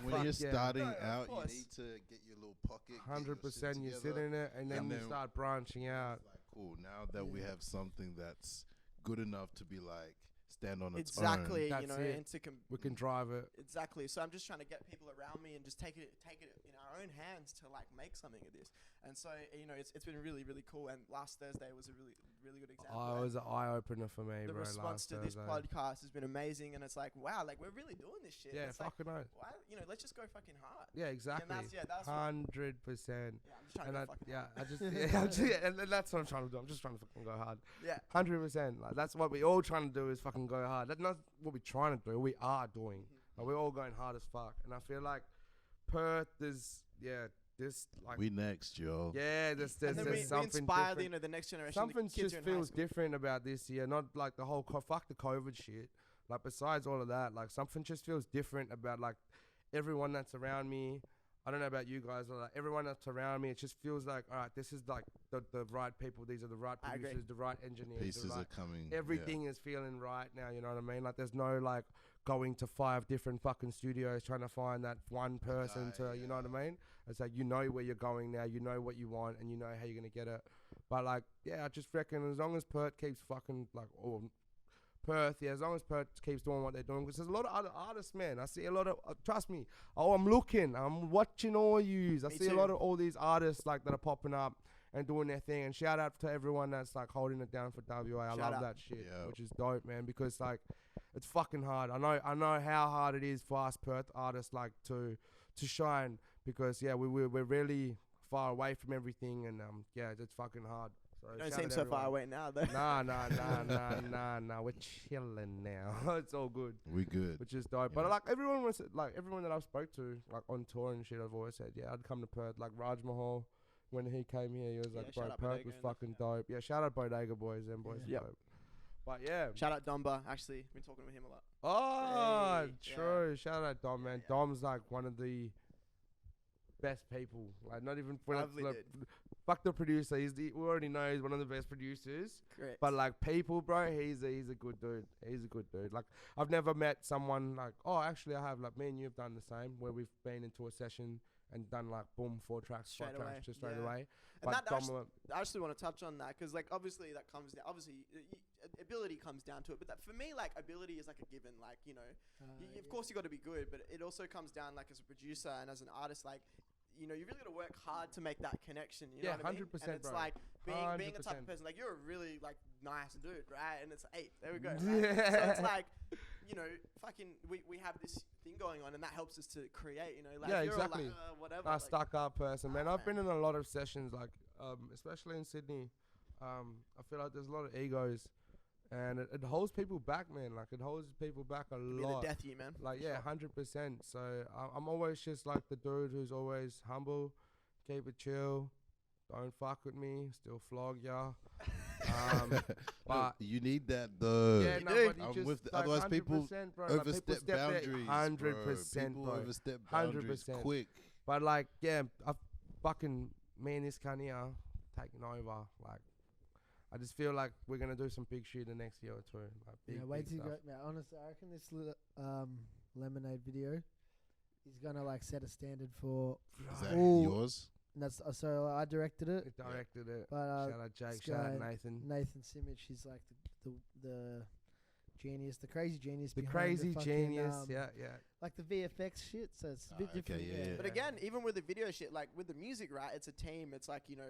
when you're starting out, you need to get your little pocket. 100%. You sit in it, and then you start branching out. Like, cool. Now that we have something that's good enough to be like stand on its own. Exactly, you know, we can drive it. Exactly. So I'm just trying to get people around me and just take it in our own hands to like make something of this. And so, you know, it's been really cool. And last Thursday was a really good example. Oh, it was an eye opener for me, the bro. The response to this podcast has been amazing, and it's like, wow, like we're really doing this shit. Yeah, it's fucking like, why, you know, let's just go fucking hard. Yeah, exactly. And that's 100%. Yeah, I'm just trying to go fucking hard. And that's what I'm trying to do. I'm just trying to fucking go hard. Yeah, 100%. Like that's what we all trying to do is fucking go hard. That's not what we're trying to do. We are doing. Like we're all going hard as fuck, and I feel like Perth is this like we next, yo. Yeah, there's something we inspire different. You know, the next generation. Something just feels different about this year. Not like the whole fuck the COVID shit. Like besides all of that, like something just feels different about like everyone that's around me. I don't know about you guys, but like everyone that's around me, it just feels like, all right, this is like the right people. These are the right producers, the right engineers. Pieces are coming. Everything is feeling right now. You know what I mean? Like there's no like going to 5 different fucking studios trying to find that one person you know what I mean? It's like, you know where you're going now, you know what you want, and you know how you're going to get it. But like, I just reckon as long as Perth keeps fucking like, as long as Perth keeps doing what they're doing, because there's a lot of other artists, man. I see a lot of, trust me, I'm watching all yous. I see a lot of all these artists like that are popping up and doing their thing. And shout out to everyone that's like holding it down for WA. I love that shit, which is dope, man, because like it's fucking hard. I know how hard it is for us Perth artists like to shine, because we're really far away from everything, and it's fucking hard. So don't seem so far away now, though. Nah. We're chilling now. It's all good. We good. Which is dope. But like everyone that I've spoke to like on tour and shit, I've always said, I'd come to Perth. Like Raj Mahal, when he came here, he was like, bro, Perth was fucking dope. Yeah, shout out Bodega boys. Them boys are dope. But shout out Domba. Actually, been talking with him a lot. Oh, true. Yeah. Shout out Dom, man. Yeah. Dom's like one of the best people. Like not even fuck the producer. We already know he's one of the best producers. Correct. But like people, bro, he's a good dude. He's a good dude. Like I've never met someone like, actually I have. Like me and you've done the same, where we've been into a session and done like boom 4 tracks, 5 Straight tracks away, just straight yeah. away. And But that I actually want to touch on that because, like, obviously that comes down. Obviously, ability comes down to it. But that, for me, like, ability is like a given. Like, you know, of course you got to be good, but it also comes down, like, as a producer and as an artist, like, you know, you really got to work hard to make that connection. You know what I mean? 100%, And it's bro. like being a type of 100%. person. Like, you're a really like nice dude, right? And it's hey, there we go. Right? So it's like, you know, fucking, we have this thing going on, and that helps us to create. You know, like, Yeah, you're exactly. all like, whatever. A like, stuck-up person, man. I've been man. in a lot of sessions, like, especially in Sydney. I feel like there's a lot of egos, and it holds people back, man. Like, it holds people back a Be lot. the death you, man. Like, yeah, 100%. So I'm always just like the dude who's always humble, keep it chill, don't fuck with me, still flog ya. But you need that though. yeah, You no, do. but you I'm just with the- like otherwise people 100%, bro. Like, people overstep step their boundaries. 100%, People bro. overstep boundaries 100%. quick. But like, yeah, I've fucking me and this cunt here taking over. Like, I just feel like we're gonna do some big shit the next year or two. Like, big, Yeah, wait big till you stuff. go. Now, honestly, I reckon this Lemonade video is gonna like set a standard for. Is that Ooh. yours? And that's so I directed it, It directed it. but Shout out Jake. this Shout out guy, Nathan. Nathan Simic, he's like the genius, the crazy genius. The behind crazy fucking, genius. Yeah. like the VFX shit. So it's a bit Okay, different. yeah. But again, even with the video shit, like with the music, right? It's a team. It's like, you know,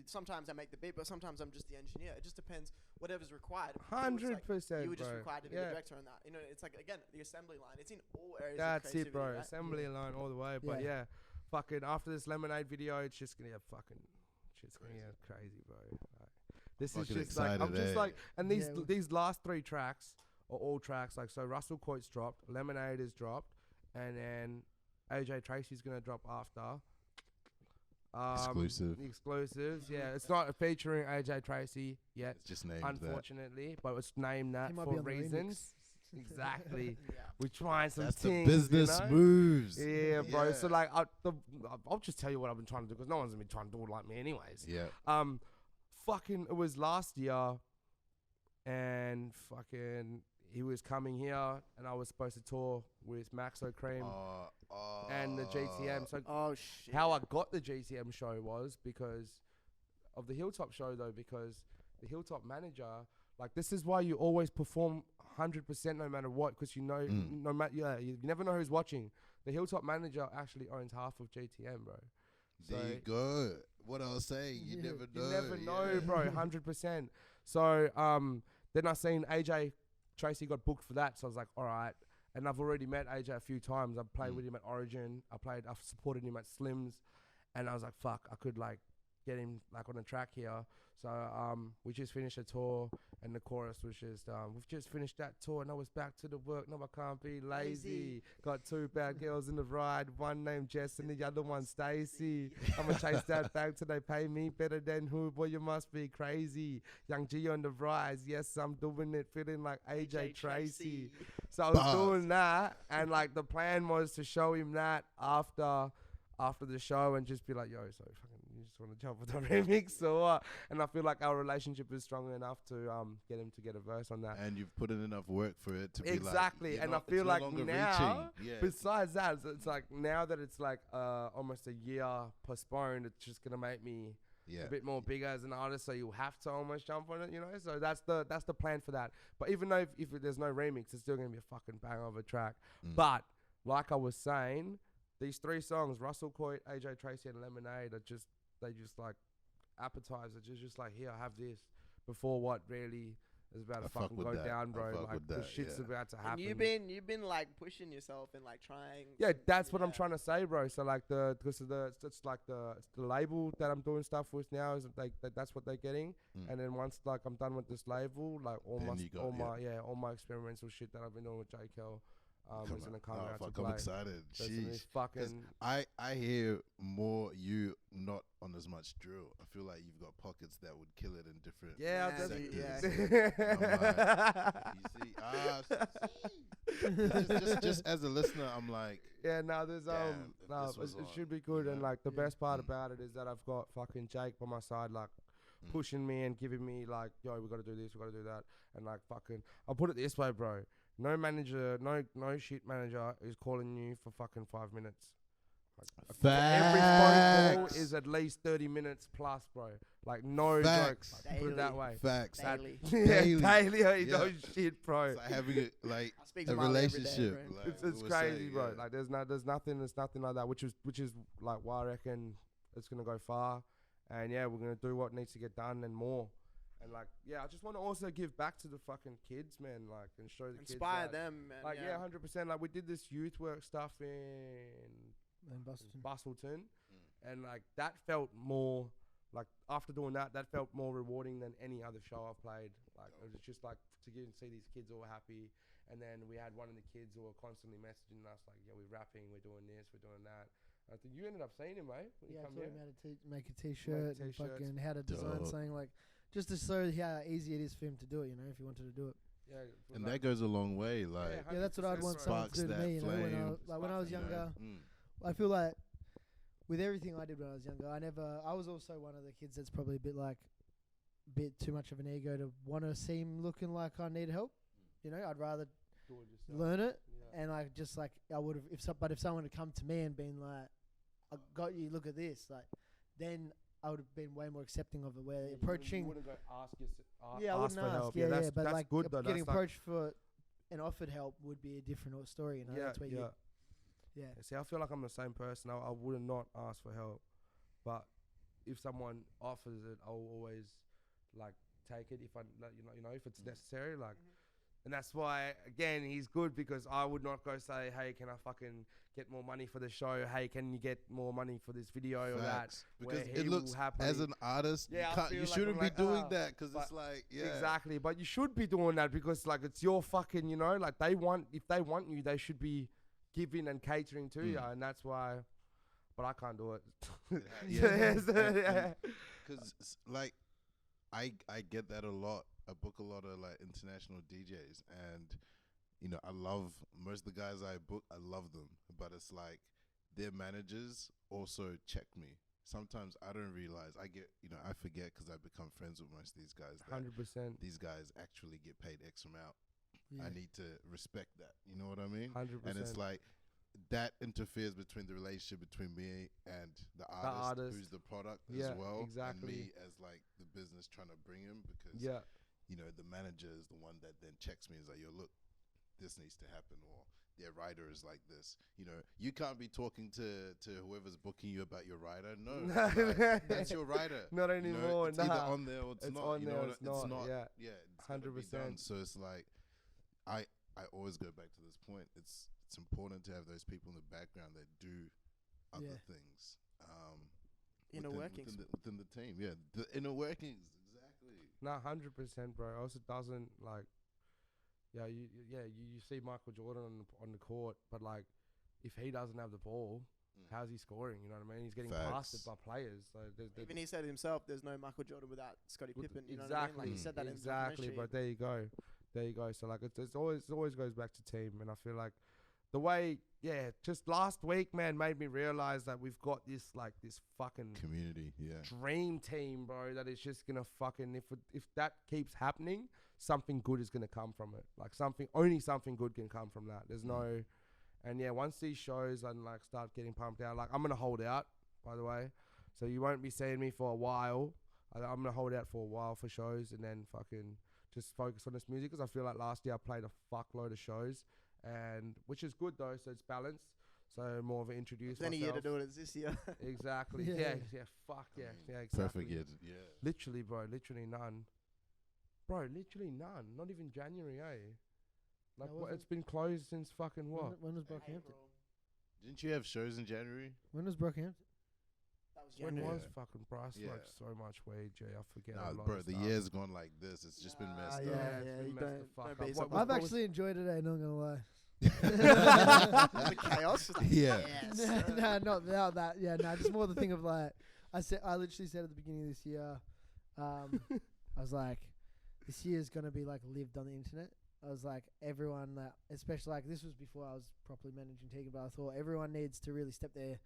sometimes I make the beat, but sometimes I'm just the engineer. It just depends whatever's required. It was like 100%. you were just bro. required to be Yeah. the director on that. You know, it's like, again, the assembly line. It's in all areas. That's of it, bro. creativity, right? Assembly line all the way. But yeah, fucking after this Lemonade video, it's just gonna get fucking, shit's gonna get crazy, bro. Like, this Fucking is just like, I'm excited, just eh? like, and these Yeah, these last 3 tracks are all tracks. Like, so Russell Coit's dropped, Lemonade is dropped, and then AJ Tracy's gonna drop after. Exclusives, yeah. It's not featuring AJ Tracy yet, It's just named unfortunately, but it's named that He might for be on the reasons. Exactly. Yeah. We're trying that. some That's the things, business you know? moves. Yeah, bro. Yeah. So like, I'll just tell you what I've been trying to do because no one's been trying to do it like me, anyways. Yeah. Fucking, it was last year, and fucking, he was coming here, and I was supposed to tour with Maxo Cream and the GTM. So Oh shit. how I got the GTM show was because of the Hilltop show, though, because the Hilltop manager, like, this is why you always perform 100% no matter what, because you know, no matter, you never know who's watching. The Hilltop manager actually owns half of GTM, bro. There you go. What I was saying, you never know. You never know, bro, 100%. So then I seen AJ Tracy got booked for that, so I was like, all right. And I've already met AJ a few times. I've played with him at Origin. I've supported him at Slims, and I was like, fuck, I could like get him like on a track here. So we just finished a tour, and the chorus was just we've just finished that tour, and I was back to the work. No, I can't be lazy. Got 2 bad girls in the ride, one named Jess and the other one Stacy. I'ma chase that bag till they pay me better than who? Boy, you must be crazy. Young G on the rise, yes, I'm doing it, feeling like AJ Tracy. So I was doing that, and like the plan was to show him that after the show, and just be like, yo, so fucking, you just want to jump with the remix or what? And I feel like our relationship is strong enough to get him to get a verse on that. And you've put in enough work for it to be like, Exactly, you're and not- I feel it's no like longer now, reaching. Yeah. besides that, it's like now that it's like almost a year postponed, it's just gonna make me Yeah. a bit more bigger as an artist, so you have to almost jump on it, you know. So that's the plan for that. But even though if there's no remix, it's still gonna be a fucking bang of a track. But like I was saying, these 3 songs, Russell Coit, AJ Tracy, and Lemonade, are just like appetizers. Just like, here, have this before what really is about to I fuck fucking with go that. down, I bro. fuck Like with the that, shit's yeah. about to And happen. you've been like pushing yourself and like trying. Yeah, that's what I'm yeah. trying to say, bro. So like it's the label that I'm doing stuff with now is like that's what they're getting, and then once like I'm done with this label, like all my experimental shit that I've been doing with JKL is gonna come out to play. I'm excited. So it's gonna be Sheesh. 'Cause fucking I hear more you not on as much drill. I feel like you've got pockets that would kill it in different Yeah, sectors. You see, just as a listener, I'm like, yeah, no, there's damn, if no, this was it should on, be good, you and know? like the best part about it is that I've got fucking Jake by my side, like pushing me and giving me like, yo, we got to do this, we got to do that, and like fucking, I'll put it this way, bro. No manager, no shit manager is calling you for fucking 5 minutes. Every phone call Facts. is at least 30 minutes plus, bro. Like, no Facts. jokes. Put it that way. Facts. Daily. Daily. Daily. Yeah. No shit, bro. It's like having I speak a to Marley every day, relationship. bro. like It's we were crazy, saying, bro. yeah. Like, there's nothing like that, which is like why I reckon it's gonna go far. And yeah, we're gonna do what needs to get done and more. And like, yeah, I just want to also give back to the fucking kids, man. Like, and show the Inspire kids. That, them, man. like, yeah, 100%. Like, we did this youth work stuff in Bustleton, and like that felt more like after doing that felt more rewarding than any other show I've played. Like, it was just like to get and see these kids all happy. And then we had one of the kids who were constantly messaging us like, yeah, we're rapping, we're doing this, we're doing that. I think you ended up seeing him, mate. Yeah, I come taught here. him how to make a t-shirt and t-shirts. fucking how to design Dope. something, like just to show how easy it is for him to do it, you know, if he wanted to do it. Yeah, And that goes a long way. Like, Yeah, that's what I'd 100%, want bro. someone to sparks do to that me, you know, flame. when I was Sparks that younger. Mm. I feel like with everything I did when I was younger, I was also one of the kids that's probably a bit too much of an ego to want to seem looking like I need help. You know, I'd rather Do it yourself. learn it, Yeah. and I just like I would have if someone had come to me and been like, I got you, look at this, like, then I would have been way more accepting of it. Where You approaching, wouldn't go ask yeah, I wouldn't for ask, help. yeah, that's, but that's like good though. getting That's like, approached for and offered help would be a different story. You know, yeah, that's where yeah. yeah. See, I feel like I'm the same person. I would not ask for help, but if someone offers it, I'll always like take it if I, like, you know, if it's necessary. Like, and that's why again he's good because I would not go say, hey, can I fucking get more money for the show? Hey, can you get more money for this video or that? Facts. Because where he it looks will happily- as an artist, Yeah, I you, can't, feel you like shouldn't I'm be like, doing ah, that because but it's like, yeah, Exactly, but you should be doing that because like it's your fucking, you know, like if they want you, they should be giving and catering to you, and that's why. But I can't do it. yeah. Because like I get that a lot. I book a lot of like international DJs, and you know I love most of the guys I book. I love them, but it's like their managers also check me. Sometimes I don't realize I forget because I become friends with most of these guys. 100%. These guys actually get paid X amount. Yeah. I need to respect that. You know what I mean? 100%. And it's like that interferes between the relationship between me and the artist. Who's the product as well. Exactly. And me as like the business trying to bring him because you know the manager is the one that then checks me and is like, yo, look, this needs to happen, or their rider is like this. You know, you can't be talking to whoever's booking you about your rider. No, like, that's your rider. Not You know, anymore. it's either on there or it's not. on you there. know, It's not. Yeah. Yeah, it's gotta be 100%. done. So it's like, I always go back to this point. It's important to have those people in the background that do other things. Inner workings. within the team. Yeah, the inner workings. Exactly. Nah, 100%, bro. Also doesn't like. Yeah, you see Michael Jordan on the court, but like, if he doesn't have the ball, how's he scoring? You know what I mean? He's getting blasted by players. So Even he said himself, "There's no Michael Jordan without Scottie Pippen." You know what I mean? Like he said that exactly. in the But there you go. So like, it always goes back to team, and I feel like the way, just last week, man, made me realize that we've got this fucking Community. Yeah. dream team, bro, that is just gonna fucking, if that keeps happening, something good is gonna come from it. Like only something good can come from that. There's no, and once these shows and like start getting pumped out, like I'm gonna hold out, by the way, so you won't be seeing me for a while. I'm gonna hold out for a while for shows and then fucking just focus on this music, because I feel like last year I played a fuckload of shows, and which is good though, so it's balanced. So more of an introduce Then a myself. year to do it is this year. Exactly. Yeah. Fuck yeah. Yeah, exactly. Perfect. Yeah. Literally, bro. Literally none. Bro, literally none. Not even January, Like, That what? wasn't- It's been closed since fucking what? When was Brockhampton? Didn't you have shows in January? When was Brockhampton? That was When January. was fucking Bryce? Yeah. Like, so much weed, Jay. I forget. Nah, a lot bro, of the stuff. year's gone like this. It's just been messed up. yeah, it's yeah. been You messed the don't fuck be up. so- What I've was- actually enjoyed it. I'm not gonna lie. the chaos. Just like, Yeah. Yes. No, not that. Yeah, no, just more the thing of like, I literally said at the beginning of this year, I was like, this year's gonna be like lived on the internet. I was like, everyone that, especially like this was before I was properly managing Tegan, but I thought everyone needs to really step their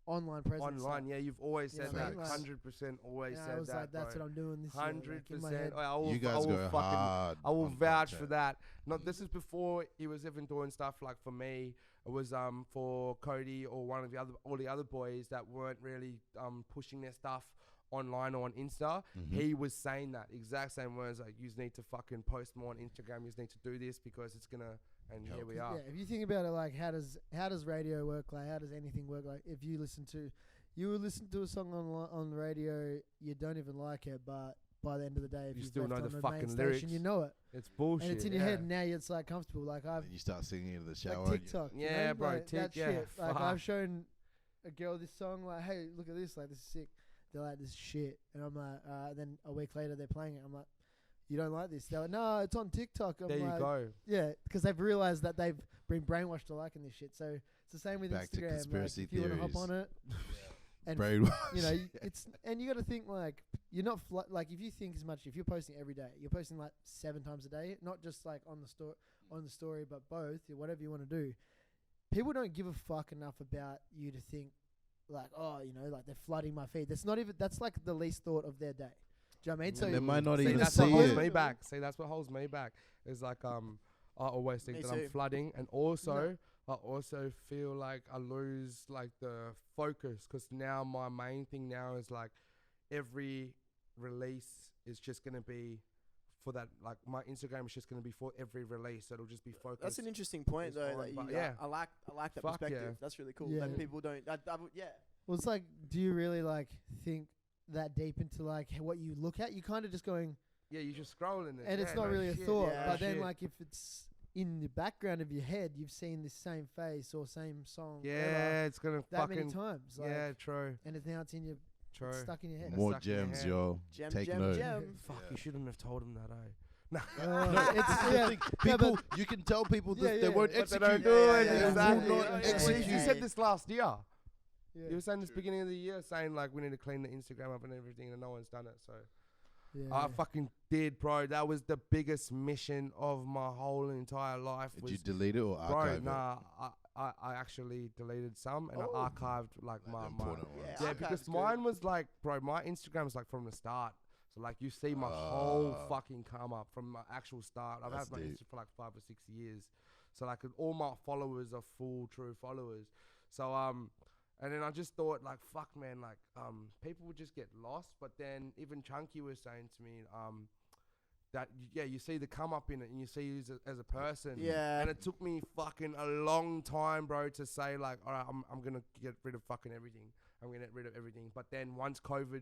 online presence. Online, yeah, you've always You know said what I that. mean? Like- 100% always And said I was that, like, that's bro. what I'm doing this year. Like, in my 100%. head. I will, You guys I will go fucking, hard. I will on vouch for content. that. Not this is before he was even doing stuff like for me. It was for Cody or one of the other, all the other boys that weren't really pushing their stuff online or on Insta. He was saying that exact same words, like, you need to fucking post more on Instagram. You need to do this because it's gonna. And here we are. Yeah, if you think about it, like, how does radio work? Like, how does anything work? Like, if you listen to a song on the radio, you don't even like it, but by the end of the day, if You you still know on the main fucking station, lyrics. you know it, It's bullshit. and it's in your head. And now it's like comfortable. Like And you start singing in the shower. like TikTok, you Yeah, know? bro, like that yeah, shit. Like, fuck. I've shown a girl this song, like, hey, look at this, like, this is sick. They're like, this is shit, and I'm like, then a week later they're playing it. I'm like, you don't like this? They're like, no, it's on TikTok. I'm There you like, go. yeah, because they've realized that they've been brainwashed to liking this shit. So it's the same with Back to Instagram. conspiracy like, if you want to hop theories. on it, and Brainwash. you know, it's and you got to think, like, you're not like, if you think as much, if you're posting every day, you're posting like 7 times a day, not just like on the story, but both, whatever you want to do. People don't give a fuck enough about you to think, like, oh, you know, like, they're flooding my feed. That's like the least thought of their day. Do you know what I mean? So And they might not See, even that's see what holds it. me back. See, that's what holds me back. Is like I always think Me that too. I'm flooding, and also I also feel like I lose like the focus, because now my main thing now is like every release is just gonna be for that. Like, my Instagram is just gonna be for every release, so it'll just be focused. That's an interesting point, It's though. fine, That but you, yeah. I like that Fuck perspective. yeah. That's really cool. Yeah. That people don't. Yeah. well, it's like, do you really like think that deep into like what you look at? You kind of just going, Yeah, you're just scrolling it, and it's yeah, not no really a shit, thought. yeah. But then, shit. like, if it's in the background of your head, you've seen this same face or same song, yeah, it's gonna that many fucking times. Like, yeah, true, and it's your true. it's stuck in your head. More stuck in your gems, head. yo. Gem, Take gem, note. gem. Fuck, Yeah. you shouldn't have told him that, eh? It's yeah, People, you can tell people this, Yeah, they yeah. won't But they execute. don't do Yeah, it. yeah, yeah. Exactly. Will not Yeah, execute. You said this last year. yeah, You were saying this beginning of the year, saying like we need to clean the Instagram up and everything, and no one's done it. So yeah. I fucking did, bro. That was the biggest mission of my whole entire life. Did Was you delete it or bro, archive it? nah, I actually deleted some and Oh. I archived like Like the my important ones. Yeah. yeah, Archive's because good. mine was like, bro, my Instagram's like from the start. So like you see my whole fucking come up from my actual start. I've That's had my deep. Insta for like 5 or 6 years. So like all my followers are full true followers. So and then I just thought like, fuck man, like people would just get lost. But then even Chunky was saying to me that you see the come up in it and you see you as a person. Yeah. And it took me fucking a long time, bro, to say like, all right, I'm gonna get rid of fucking everything. I'm gonna get rid of everything. But then once COVID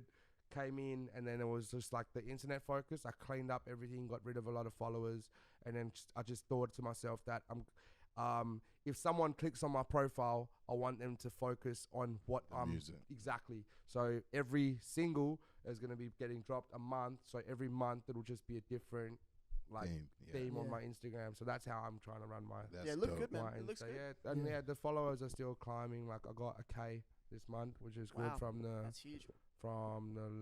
came in, and then it was just like the internet focus, I cleaned up everything, got rid of a lot of followers, and then I just thought to myself that if someone clicks on my profile, I want them to focus on what I'm Music. exactly. So every single is gonna be getting dropped a month. So every month it'll just be a different like theme on Yeah. my Instagram. So that's how I'm trying to run my That's Yeah, look dope. good, man. my It looks Insta. good. Yeah, and Yeah. yeah, the followers are still climbing. Like I got a K this month, which is Wow. good from the That's huge.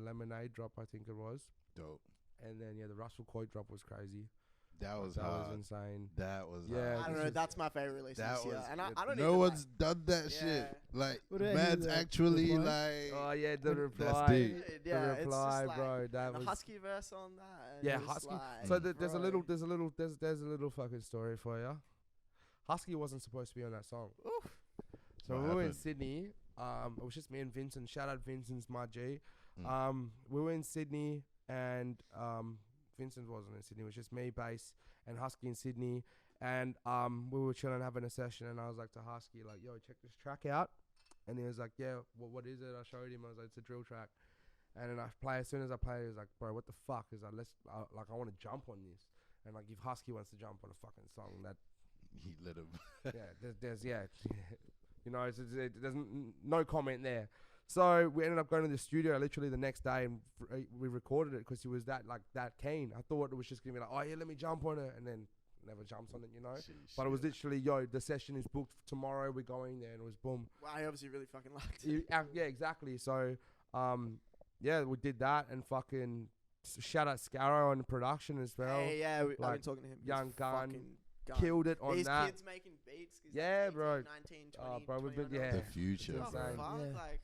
Lemonade drop, I think it was. Dope. And then yeah, the Russell Coit drop was crazy. That was that hard. was insane. That was Yeah, I hard. don't this know. is- That's my favorite release That this year, was and I good. don't No even one's done that Yeah. shit. Like, What did I hear man's the actually reply? like. Oh yeah, the When- reply. deep. Like, The yeah, it's reply, just like bro. That the was husky verse on that. and yeah, it's husky. like, So there's a bro. there's a little fucking story for you. Husky wasn't supposed to be on that song. Oof. So What we were in happened? Sydney. It was just me and Vincent. Shout out Vincent's my G. Mm. We were in Sydney, and Vincent wasn't in Sydney. It was just me, Bass, and Husky in Sydney. And we were chilling, having a session, and I was like to Husky, like, "Yo, check this track out." And he was like, "Yeah, what is it?" I showed him. I was like, "It's a drill track." And then as soon as I played, he was like, "Bro, what the fuck?" He's like, I want to jump on this. And like, if Husky wants to jump on a fucking song, that He let him. yeah, there's you know, there's no comment there. So we ended up going to the studio literally the next day, and we recorded it because he was that keen. I thought it was just gonna be like, "Oh yeah, let me jump on it," and then never jumps on it, you know. But it was literally, "Yo, the session is booked tomorrow. We're going there," and it was boom. Wow, I obviously really fucking liked it. Yeah, exactly. So, yeah, we did that, and fucking shout out Scarrow on the production as well. Hey, yeah, I've been like, talking to him. He's Young Gun. fucking gone. killed it on These that. kids making beats. 'Cause Yeah, they're bro. 18, 19, 20, Bro, we've been 21 yeah. The future, It's Oh, bro. insane. fuck, Yeah. like,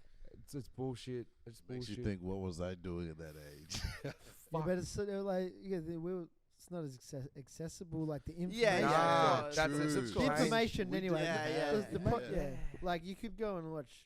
It's bullshit. It's Makes bullshit. you think, what was I doing at that age? Yeah, Fuck. but it's sort of like it's not as accessible like the information. yeah, Nah, yeah. that's true. it's The strange. information We anyway. Yeah, yeah, It was the yeah. po- Yeah. Like you could go and watch.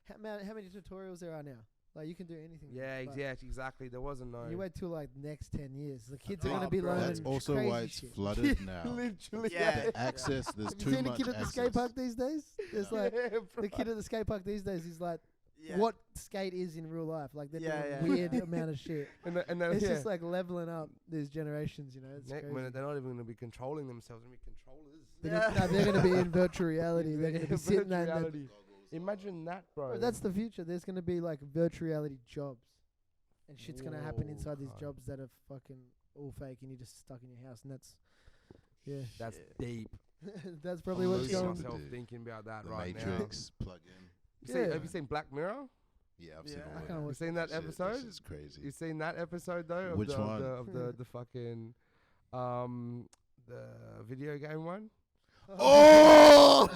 How many tutorials there are now? Like you can do anything. Yeah, Like, exactly. There wasn't no. You wait till like next 10 years. The kids are Oh, gonna be bro. learning. That's also crazy why it's shit. flooded now. Literally. Yeah. The access, there's Have you too seen a much kid at the skate access. park these days? There's like Yeah, the kid at the skate park these days is like yeah. what skate is in real life. Like they're Yeah, doing yeah. weird amount of shit. And then, It's yeah. just like leveling up these generations. You know, it's Next crazy. minute, they're not even going to be controlling themselves. They're going to be controllers. They're gonna be in virtual reality. They're gonna be sitting there. Virtual and reality. Imagine that, bro. Bro, that's the future. There's gonna be like virtual reality jobs, and shit's gonna happen Whoa, inside these cunt. jobs that are fucking all fake, and you're just stuck in your house, and That's Shit. deep. that's probably Oh, what's those See going. songs- myself do. thinking about that The right Matrix plug in. now. Yeah. Have you seen Black Mirror? Yeah, I've seen Yeah. all I of can't it. watch You seen that Shit, episode? This is crazy. You seen that episode though? Of Which the, one? Of the fucking the video game one. Oh!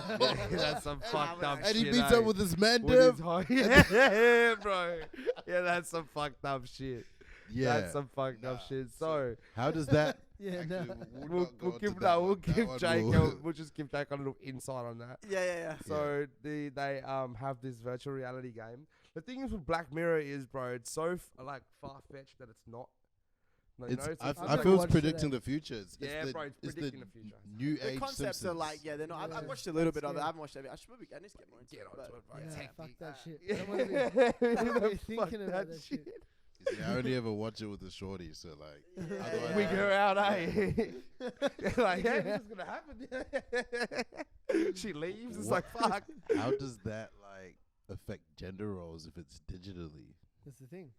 That's some fucked up And he shit. meets eh? up with his man, With his Dev. ho- yeah, bro. Yeah, that's some fucked up shit. Yeah. That's some fucked up Nah, shit. so- So How does that? Yeah, Actually, no. we'll not go into give that we'll one. That give one Jake will- we'll just give Jake a little insight on that. Yeah, yeah, yeah. So they have this virtual reality game. The thing is with Black Mirror is, bro, it's so like far fetched that it's not. No, you know, I I've feel never it's watched it, predicting the future. It's Yeah, the, bro, it's it's predicting the future. New The age concepts Simpsons. are like, yeah, they're not. I've Yeah. watched a little bit of it. Yeah. I haven't watched everything. I should probably. I need to get more into Get it. onto but- it, bro. Yeah, Take fuck me that out. shit. Yeah. I don't wanna be- I don't wanna be Fuck thinking about that shit. You see, I only ever watch it with the shorty, so like, Yeah, how do I yeah. Wig know? her out, eh? Like, yeah, this is gonna happen. She leaves. It's What- like, fuck. How does that like affect gender roles if it's digitally? That's the thing.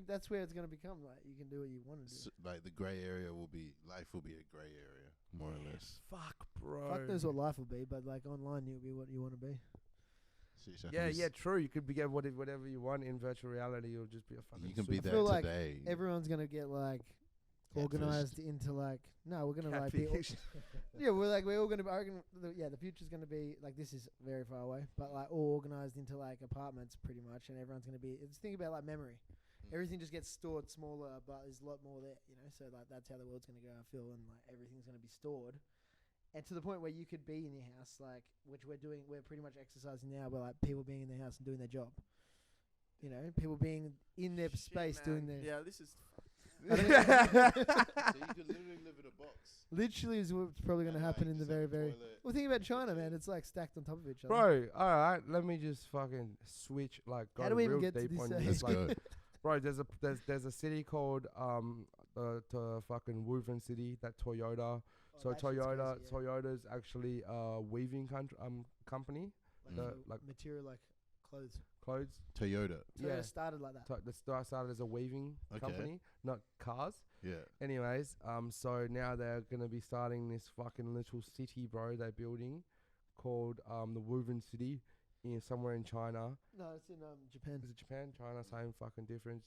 That's where it's gonna become. Like you can do what you want to do. Like the gray area will be life will be a gray area, more or less. Fuck, bro. Fuck knows what life will be, but like online you'll be what you want to be. Sheesh, I Yeah, can yeah, s- true. You could be whatever you want in virtual reality. You'll just be a fucking. You can be super- that feel like today. Everyone's gonna get like Catfished. organized into like we're gonna like be Catfish. yeah we're all gonna be I reckon the future's gonna be like this is very far away but like all organized into like apartments pretty much and everyone's gonna be just think about like memory. Everything just gets stored smaller, but there's a lot more there, you know. So like that's how the world's gonna go. I feel, and like everything's gonna be stored, and to the point where you could be in your house, like which we're doing. We're pretty much exercising now, but like people being in their house and doing their job. You know, people being in their Shit, space man. doing their. Yeah, this is. So you could literally live in a box. Literally is what's probably gonna And, happen like, in the just have very a very. toilet. Well, think about China, man. It's like stacked on top of each other. Bro, all right. Let me just fucking switch. Like, go How do we even real get to deep this on stage? you. Let's Like, go. bro, there's a city called to fucking Woven City that Toyota. Oh, So that shit's Toyota crazy, yeah. Toyota's actually a weaving company, Like, the- the like- material like clothes. clothes. Toyota. Yeah, Yeah. started like that. The start started as a weaving Okay. company, not cars. Yeah. Anyways, so now they're gonna be starting this fucking little city, bro. They're building called the Woven City in somewhere in China. No, it's in Japan. Is it Japan? China, same fucking difference.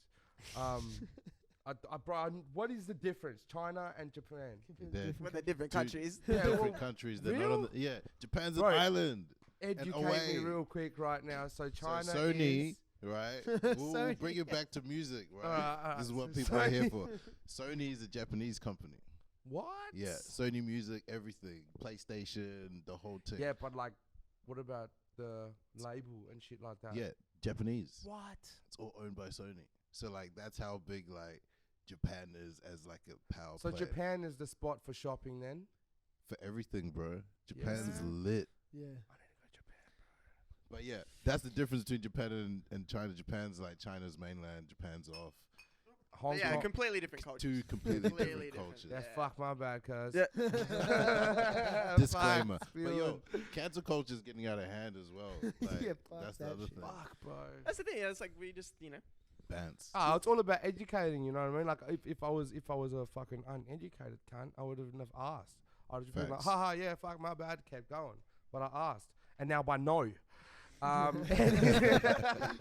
Bro, what is the difference? China and Japan. Completely They're- different Well, they're country. different Two countries. Yeah, Different well, countries. They're not on real? the, yeah. Japan's Right. an island. Educate away. me real quick right now. So China so Sony, is right? We'll Sony. bring it back to music, right? Alright, This is what so people are here Sony- for. Sony is a Japanese company. What? Yeah, Sony Music, everything, PlayStation, the whole thing. Yeah, but like, what about the label and shit like that? Yeah, Japanese. What? It's all owned by Sony. So like that's how big like Japan is as like a power So player. Japan is the spot for shopping then? For everything, bro. Japan's Yes. lit. Yeah. I need to go to Japan. But yeah, that's the difference between Japan and China. Japan's like China's mainland, Japan's off. Hong But yeah, Kong. completely different cultures. Two completely Completely different different, cultures. Yeah, Yeah. fuck my bad, cuz. Yeah. Disclaimer. Fuck, But yo, cancel culture is getting out of hand as well. Like, Yeah, fuck that's the that other shit. thing. Fuck, bro. That's the thing. It's like we just, Bants. It's all about educating, you know what I mean? Like if I was a fucking uneducated cunt, I would have never asked. I'd just been like, Facts. haha, yeah, fuck my bad, kept going. But I asked. And now by no.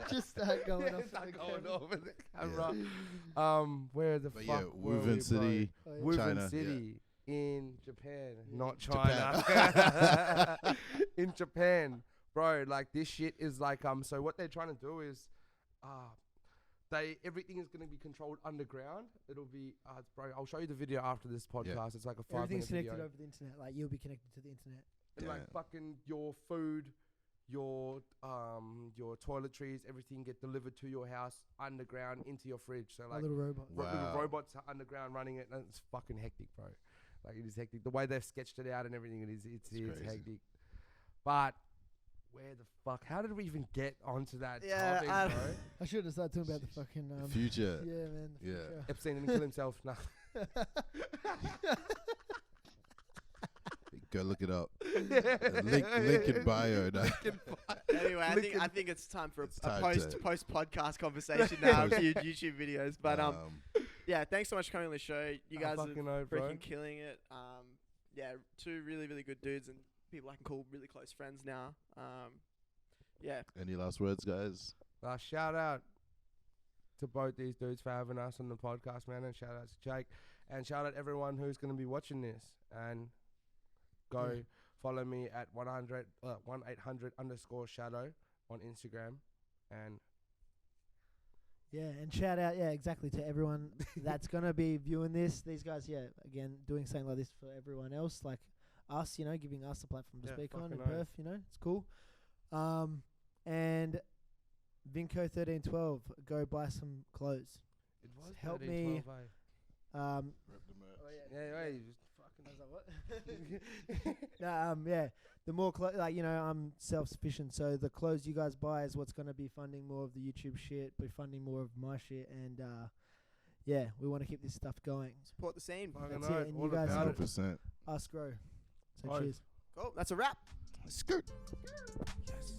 Just start going off. Start the going camera. over the camera. Where the But fuck yeah, were we, Woven City, Oh, yeah. Woven China, City. in Japan, not China. In Japan, bro. Like this shit is like So what they're trying to do is, everything is gonna be controlled underground. It'll be, bro. I'll show you the video after this podcast. Yeah. It's like a 5-minute video. Everything's connected over the internet. Like you'll be connected to the internet. And like fucking your food, your toiletries, everything get delivered to your house underground into your fridge. So like little robot. little robots are underground running it, and it's fucking hectic, bro. Like it is hectic. The way they've sketched it out and everything, it's hectic. But where the fuck? How did we even get onto that topic, bro? I should have started talking about the fucking future. Yeah, man. The future. Epstein didn't kill himself. Nah. Go look it up. Link in bio. Anyway, I think it's time for a post podcast conversation now of YouTube videos. But yeah, thanks so much for coming on the show. You guys are freaking killing it. Yeah, two really, really good dudes and people I can call really close friends now. Yeah. Any last words, guys? Shout out to both these dudes for having us on the podcast, man, and shout out to Jake, and shout out everyone who's going to be watching this, and go follow me at 1-800_shadow on Instagram, and and shout out, exactly, to everyone that's gonna be viewing this. These guys, again, doing something like this for everyone else, like us, giving us a platform to speak on in Perth, it's cool. And Vinco 1312, go buy some clothes. It was help me. Rep the merch. The more I'm self-sufficient, so the clothes you guys buy is what's going to be funding more of the YouTube shit, be funding more of my shit, and we want to keep this stuff going. Support the scene. That's it, and you guys help 100%. us grow. So cheers. Cool, that's a wrap. Scoot. Yes.